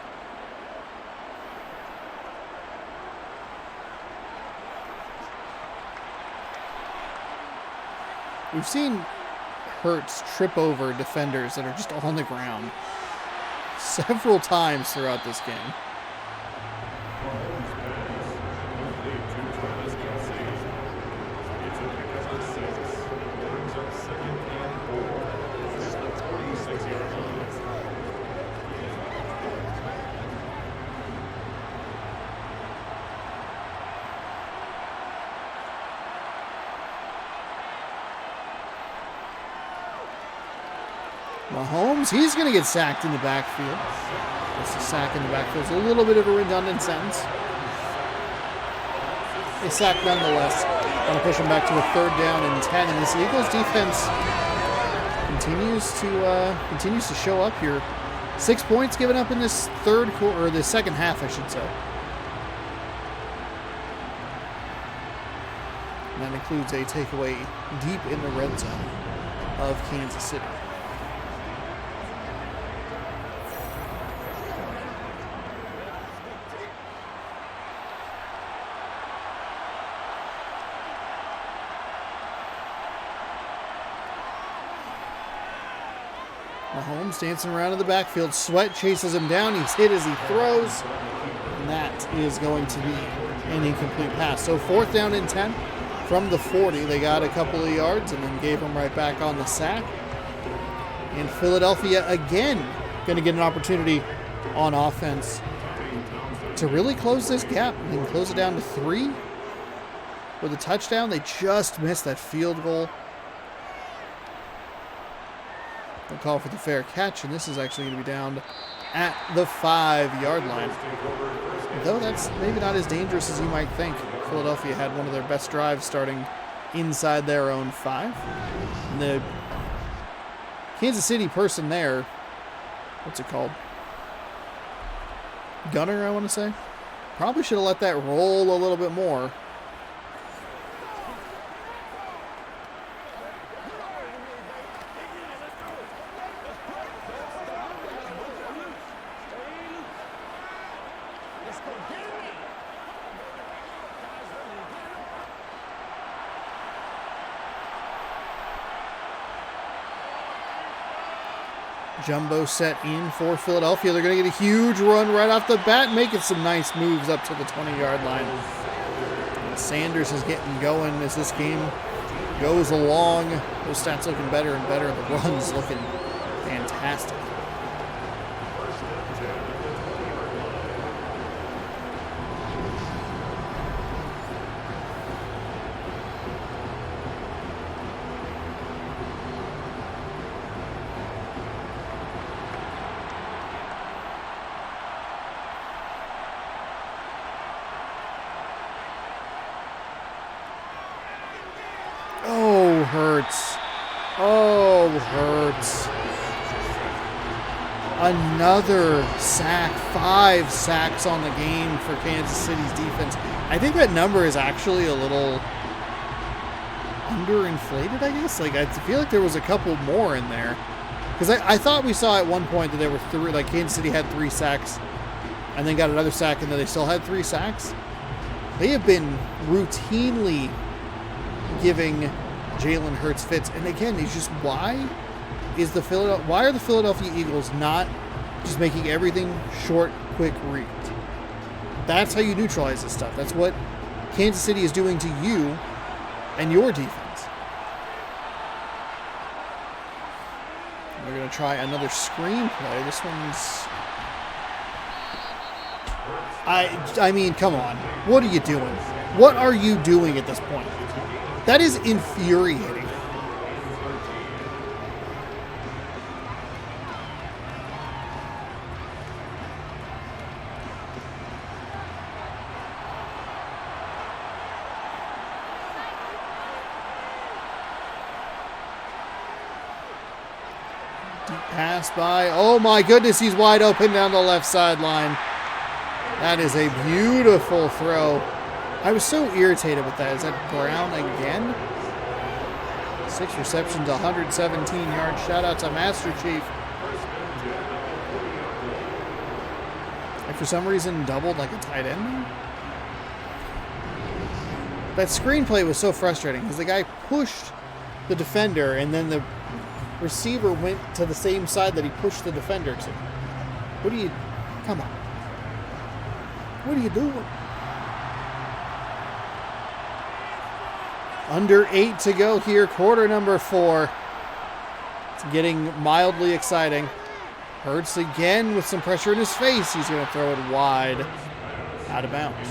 We've seen Hurts trip over defenders that are just on the ground several times throughout this game. Mahomes, he's going to get sacked in the backfield. It's a sack in the backfield. It's a little bit of a redundant sentence. A sack nonetheless. Going to push him back to a 3rd down and 10. And this Eagles defense continues to show up here. 6 points given up in this third quarter, or the second half, I should say. And that includes a takeaway deep in the red zone of Kansas City. Mahomes dancing around in the backfield. Sweat chases him down. He's hit as he throws. And that is going to be an incomplete pass. So 4th down and 10 from the 40. They got a couple of yards and then gave him right back on the sack. And Philadelphia again going to get an opportunity on offense to really close this gap and close it down to 3 with a touchdown. They just missed that field goal. They'll call for the fair catch, and this is actually going to be down at the 5-yard line. Though that's maybe not as dangerous as you might think. Philadelphia had one of their best drives starting inside their own 5. And the Kansas City person there, what's it called? Gunner, I want to say. Probably should have let that roll a little bit more. Jumbo set in for Philadelphia. They're going to get a huge run right off the bat, making some nice moves up to the 20-yard line. And Sanders is getting going as this game goes along. Those stats looking better and better. The run's looking fantastic. Hurts. Oh, Hurts. Another sack. 5 sacks on the game for Kansas City's defense. I think that number is actually a little underinflated, I guess. Like, I feel like there was a couple more in there. Because I thought we saw at one point that there were 3, like Kansas City had 3 sacks and then got another sack and then they still had 3 sacks. They have been routinely giving Jalen Hurts fits, and again, it's just why are the Philadelphia Eagles not just making everything short, quick read? That's how you neutralize this stuff. That's what Kansas City is doing to you and your defense. We're going to try another screen play. This one's... I mean, come on. What are you doing? What are you doing at this point? That is infuriating. Deep pass by. Oh my goodness, he's wide open down the left sideline. That is a beautiful throw. I was so irritated with that. Is that Brown again? 6 receptions, 117 yards. Shout out to Master Chief. I, for some reason, doubled like a tight end. That screenplay was so frustrating because the guy pushed the defender and then the receiver went to the same side that he pushed the defender to. What do you... Come on. What are you doing? Under 8 to go here, quarter number 4. It's getting mildly exciting. Hurts again with some pressure in his face. He's going to throw it wide, out of bounds.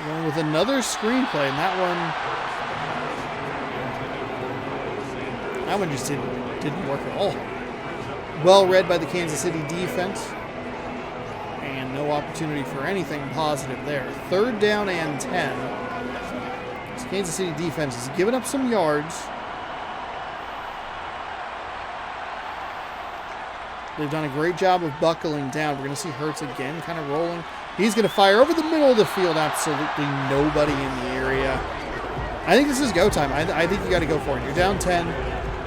Going with another screenplay, and that one just didn't work at all. Well read by the Kansas City defense, and no opportunity for anything positive there. 3rd down and 10. This Kansas City defense has given up some yards. They've done a great job of buckling down. We're going to see Hurts again, kind of rolling. He's going to fire over the middle of the field. Absolutely nobody in the area. I think this is go time. I think you got to go for it. You're down 10.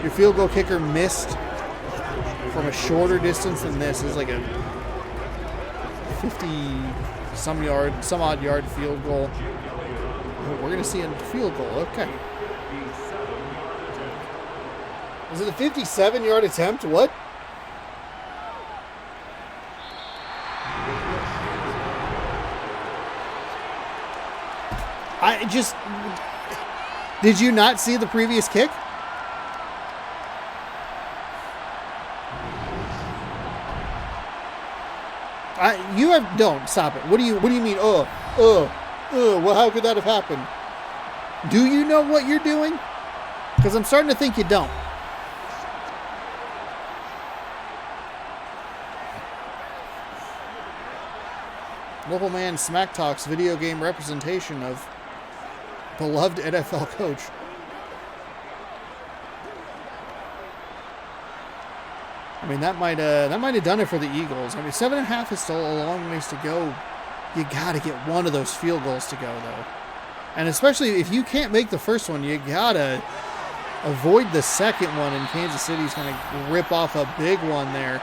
Your field goal kicker missed from a shorter distance than this. It's like a 50-some odd yard field goal. Oh, we're going to see a field goal. Okay. Is it a 57-yard attempt? What? Did you not see the previous kick? Don't stop it. What do you mean? Well, how could that have happened? Do you know what you're doing? Because I'm starting to think you don't. Local Man Smack Talks video game representation of beloved NFL coach. I mean, that might have done it for the Eagles. I mean, 7.5 is still a long ways to go. You got to get one of those field goals to go, though. And especially if you can't make the first one, you got to avoid the second one, and Kansas City's going to rip off a big one there.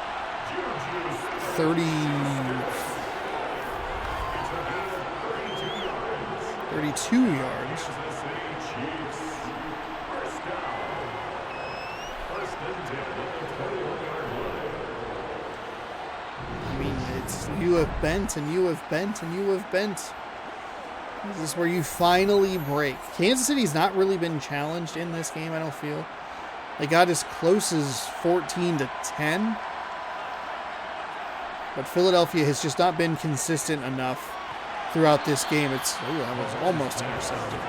32 yards. I mean, it's you have bent and you have bent and you have bent. This is where you finally break. Kansas City's not really been challenged in this game, I don't feel. They got as close as 14-10. But Philadelphia has just not been consistent enough throughout this game. That was almost intercepted.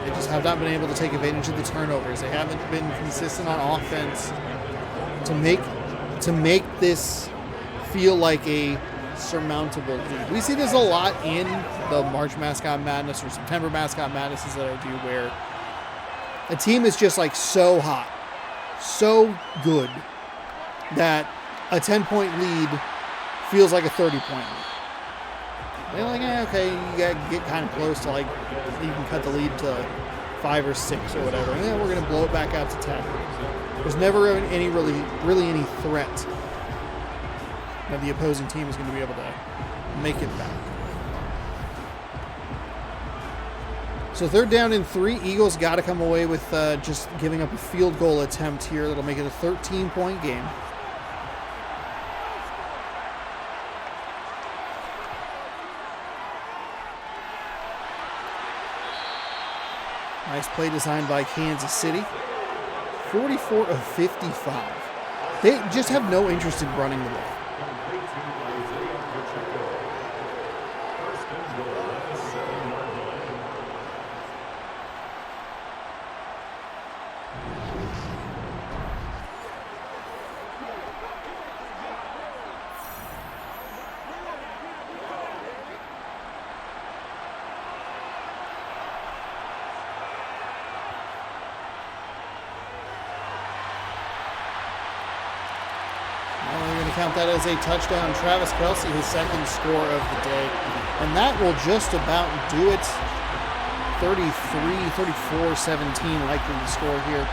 They just have not been able to take advantage of the turnovers. They haven't been consistent on offense to make this feel like a surmountable lead. We see this a lot in the March Mascot Madness or September Mascot Madnesses that I do, where a team is just like so hot, so good, that a 10-point lead feels like a 30-point lead. They're like, okay, you got to get kind of close to, like, you can cut the lead to 5 or 6 or whatever, and then we're going to blow it back out to 10. There's never any really any threat that the opposing team is going to be able to make it back. So 3rd down and 3. Eagles got to come away with just giving up a field goal attempt here. That'll make it a 13-point game. Nice play designed by Kansas City. 44 of 55. They just have no interest in running the ball. count that as a touchdown. Travis Kelce, his second score of the day. And that will just about do it. 34-17 likely to score here.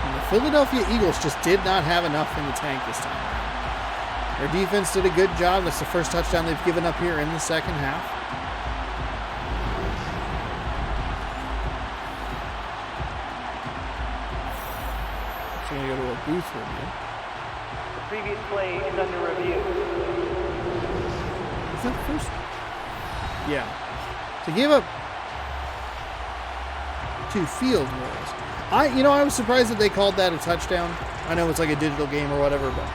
And the Philadelphia Eagles just did not have enough in the tank this time around. Their defense did a good job. That's the first touchdown they've given up here in the second half. So we're going to go to a booth review. The previous play is under review. Is that the first? Yeah. So gave up 2 field goals. I was surprised that they called that a touchdown. I know it's like a digital game or whatever, but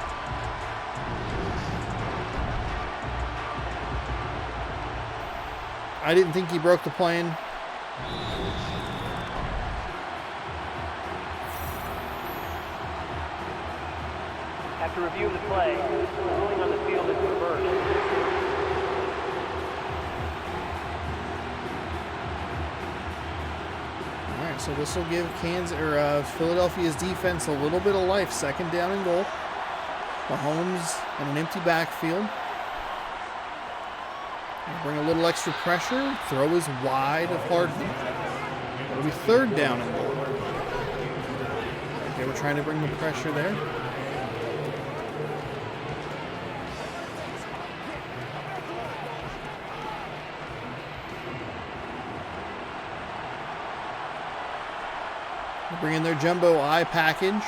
I didn't think he broke the plane. After review of the play, the ruling on the field is reversed. All right, so this will give Philadelphia's defense a little bit of life. Second down and goal. Mahomes in an empty backfield. Bring a little extra pressure. Throw is wide of Hardman. It'll be third down and goal. Okay, we're trying to bring the pressure there. Bring in their jumbo eye package.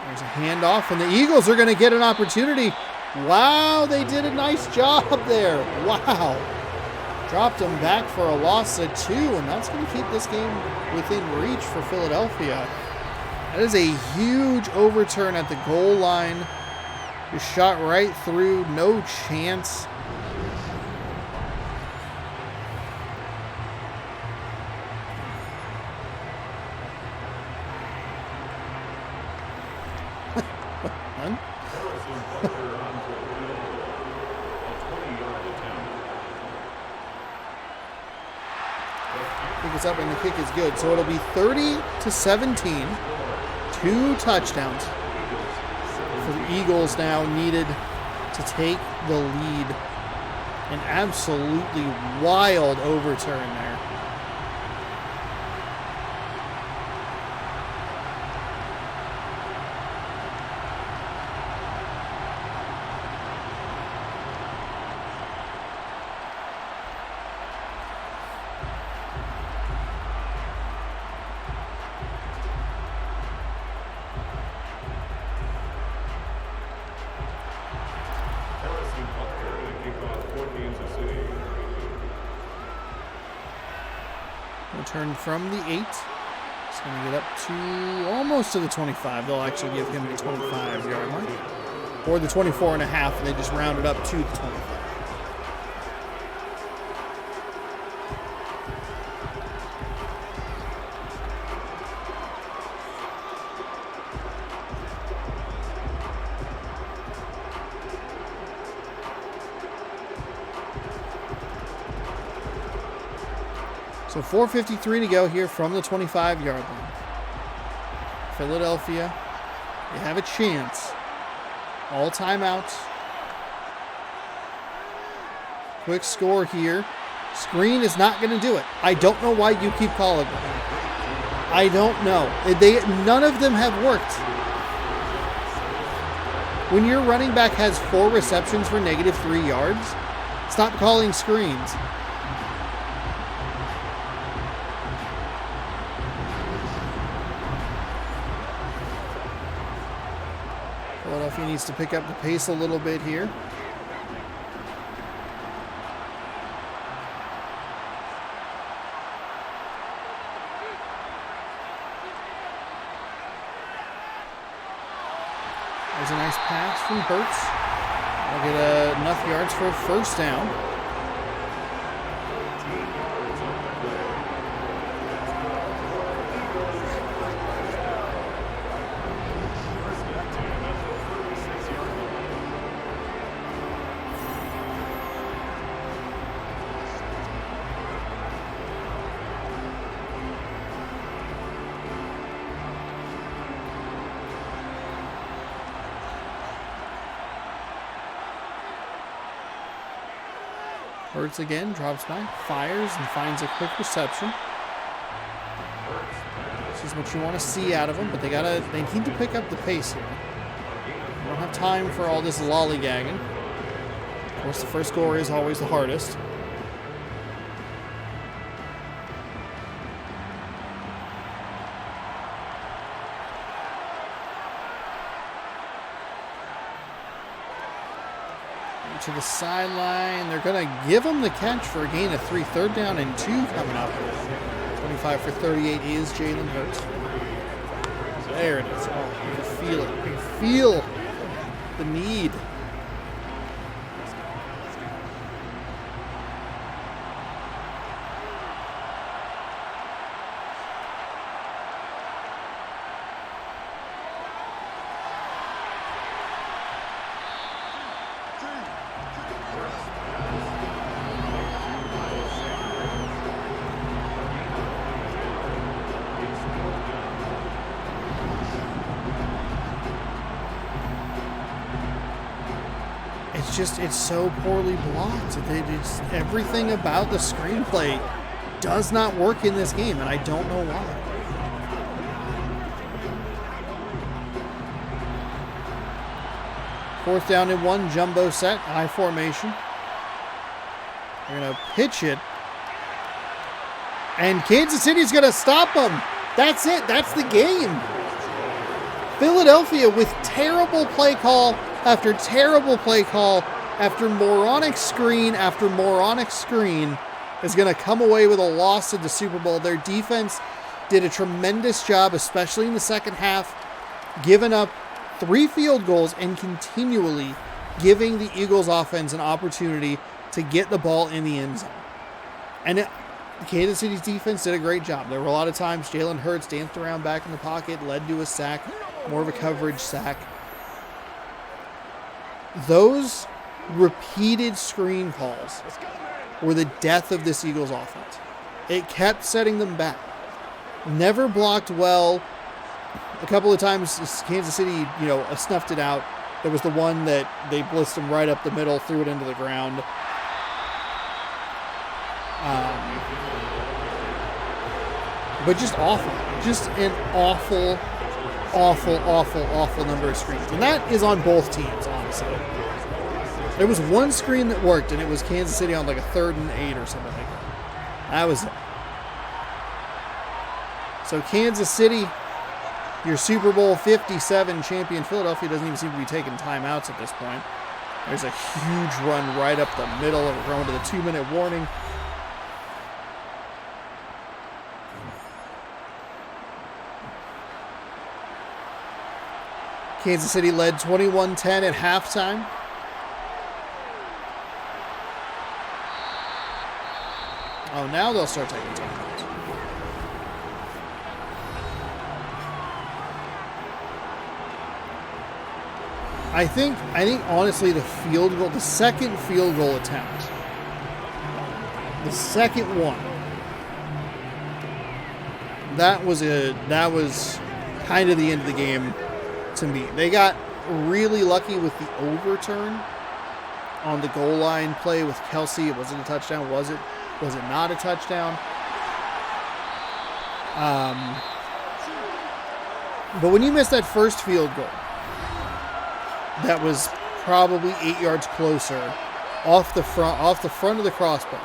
There's a handoff, and the Eagles are going to get an opportunity. Wow, they did a nice job there. Wow. Dropped them back for a loss of 2, and that's going to keep this game within reach for Philadelphia. That is a huge overturn at the goal line. Just shot right through, no chance. Up and the kick is good, so it'll be 30-17, 2 touchdowns for the Eagles now needed to take the lead. An absolutely wild overturn there. Return from the 8. It's going to get up to almost to the 25. They'll actually give him the 25-yard mark. Or the 24 and a half, and they just round it up to the 25. So 4:53 to go here from the 25-yard line. Philadelphia, they have a chance. All timeouts. Quick score here. Screen is not going to do it. I don't know why you keep calling them. I don't know. None of them have worked. When your running back has 4 receptions for -3 yards, stop calling screens. Philadelphia needs to pick up the pace a little bit here. There's a nice pass from Hurts. I'll get enough yards for a first down. Hurts again, drops back, fires, and finds a quick reception. This is what you want to see out of them, but they need to pick up the pace here. They don't have time for all this lollygagging. Of course, the first score is always the hardest. To the sideline. They're going to give him the catch for a gain of 3. 3rd down and 2 coming up. 25 for 38 is Jalen Hurts. There it is. Oh, you can feel it. You can feel the need. It's so poorly blocked. It's everything about the screenplay does not work in this game, and I don't know why. Fourth down and 1, jumbo set, I formation. They're going to pitch it. And Kansas City's going to stop them. That's it. That's the game. Philadelphia with terrible play call after terrible play call after moronic screen after moronic screen is going to come away with a loss in the Super Bowl. Their defense did a tremendous job, especially in the second half, giving up 3 field goals and continually giving the Eagles offense an opportunity to get the ball in the end zone. And Kansas City's defense did a great job. There were a lot of times Jalen Hurts danced around back in the pocket, led to a sack, more of a coverage sack. Those repeated screen calls were the death of this Eagles offense. It kept setting them back. Never blocked well. A couple of times Kansas City, snuffed it out. There was the one that they blitzed them right up the middle, threw it into the ground. But just awful. Just an awful, awful, awful, awful number of screens. And that is on both teams, honestly. There was one screen that worked, and it was Kansas City on like a 3rd and 8 or something like that. That was it. So Kansas City, your Super Bowl 57 champion. Philadelphia doesn't even seem to be taking timeouts at this point. There's a huge run right up the middle of it, going to the 2-minute warning. Kansas City led 21-10 at halftime. Oh, now they'll start taking timeouts. I think honestly the second field goal attempt, the second one, that was kind of the end of the game to me. They got really lucky with the overturn on the goal line play with Kelsey. It wasn't a touchdown, was it? Was it not a touchdown? But when you miss that first field goal, that was probably 8 yards closer off the front of the crossbar,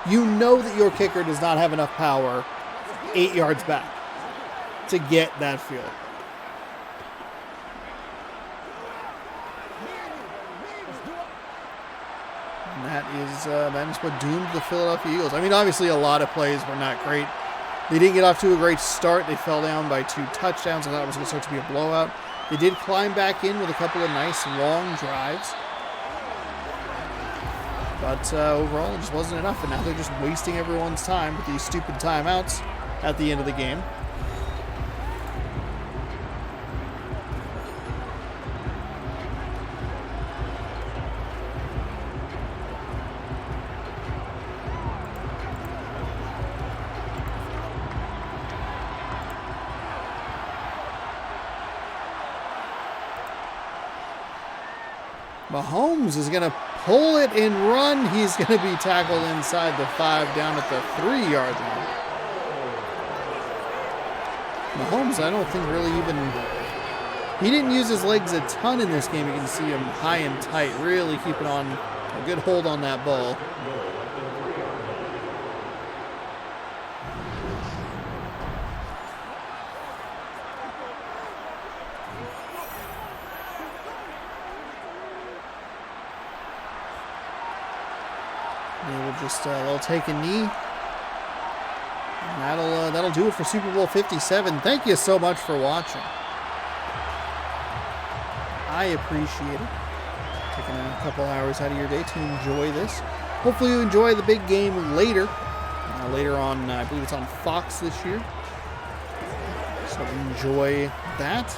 you know that your kicker does not have enough power 8 yards back to get that field. And that is what doomed the Philadelphia Eagles. I mean, obviously a lot of plays were not great. They didn't get off to a great start. They fell down by 2 touchdowns. I thought it was going to start to be a blowout. They did climb back in with a couple of nice long drives. But overall, it just wasn't enough. And now they're just wasting everyone's time with these stupid timeouts at the end of the game. Mahomes is going to pull it and run. He's going to be tackled inside the 5 down at the 3-yard line. Mahomes, I don't think really even... He didn't use his legs a ton in this game. You can see him high and tight, really keeping on a good hold on that ball. They'll take a knee. And that'll do it for Super Bowl 57. Thank you so much for watching. I appreciate it. Taking a couple hours out of your day to enjoy this. Hopefully you enjoy the big game later. Later on, I believe it's on Fox this year. So enjoy that.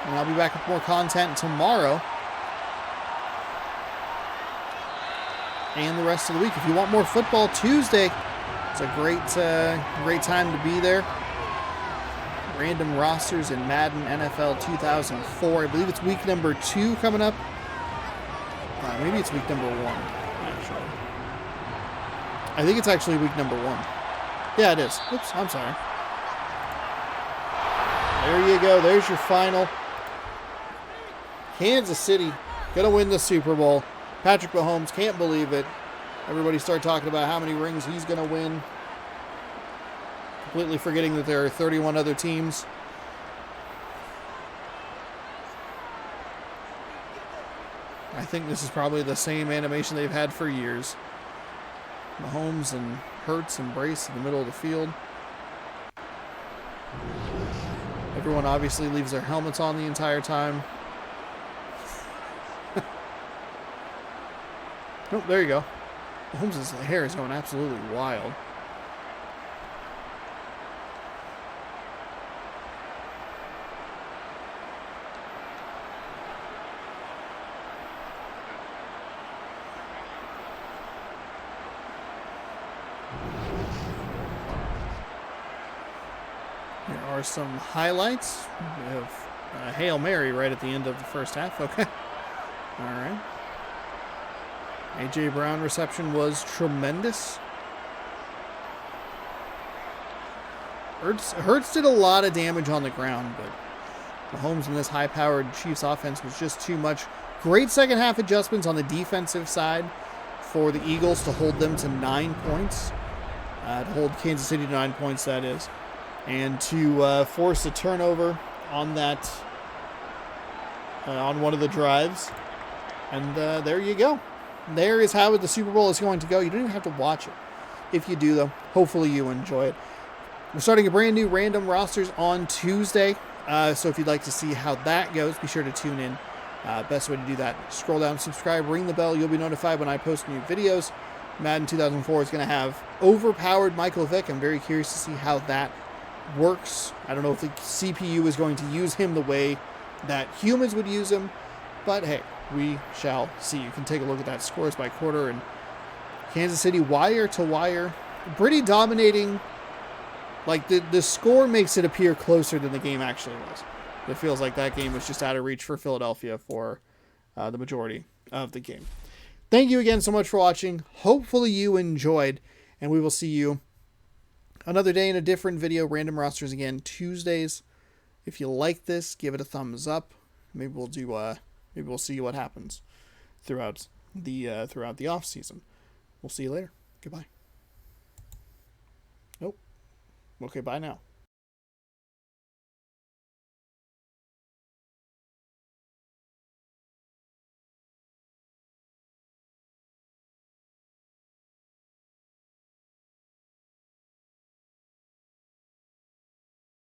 And I'll be back with more content tomorrow. And the rest of the week. If you want more football Tuesday, it's a great time to be there. Random rosters in Madden NFL 2004. I believe it's week number 2 coming up. Maybe it's week number 1, actually. I think it's actually week number 1. Yeah, it is. Oops, I'm sorry. There you go. There's your final. Kansas City gonna win the Super Bowl. Patrick Mahomes, can't believe it. Everybody started talking about how many rings he's going to win. Completely forgetting that there are 31 other teams. I think this is probably the same animation they've had for years. Mahomes and Hurts embrace in the middle of the field. Everyone obviously leaves their helmets on the entire time. Oh, there you go. Mahomes' hair is going absolutely wild. Here are some highlights. We have a Hail Mary right at the end of the first half. Okay. All right. A.J. Brown reception was tremendous. Hurts did a lot of damage on the ground, but Mahomes in this high-powered Chiefs offense was just too much. Great second half adjustments on the defensive side for the Eagles to hold them to 9 points. To hold Kansas City to 9 points, that is. And to force a turnover on that, on one of the drives. And there you go. There is how the Super Bowl is going to go. You don't even have to watch it. If you do, though, hopefully you enjoy it. We're starting a brand new random rosters on Tuesday. So if you'd like to see how that goes, be sure to tune in. Best way to do that, scroll down, subscribe, ring the bell. You'll be notified when I post new videos. Madden 2004 is going to have overpowered Michael Vick. I'm very curious to see how that works. I don't know if the CPU is going to use him the way that humans would use him. But hey, we shall see. You can take a look at that scores by quarter, and Kansas City wire to wire, pretty dominating. Like the score makes it appear closer than the game actually was. It feels like that game was just out of reach for Philadelphia for the majority of the game. Thank you again so much for watching. Hopefully you enjoyed, and we will see you another day in a different video. Random rosters again Tuesdays. If you like this, give it a thumbs up. Maybe we'll do maybe we'll see what happens throughout the off season. We'll see you later. Goodbye. Nope. Okay, bye now.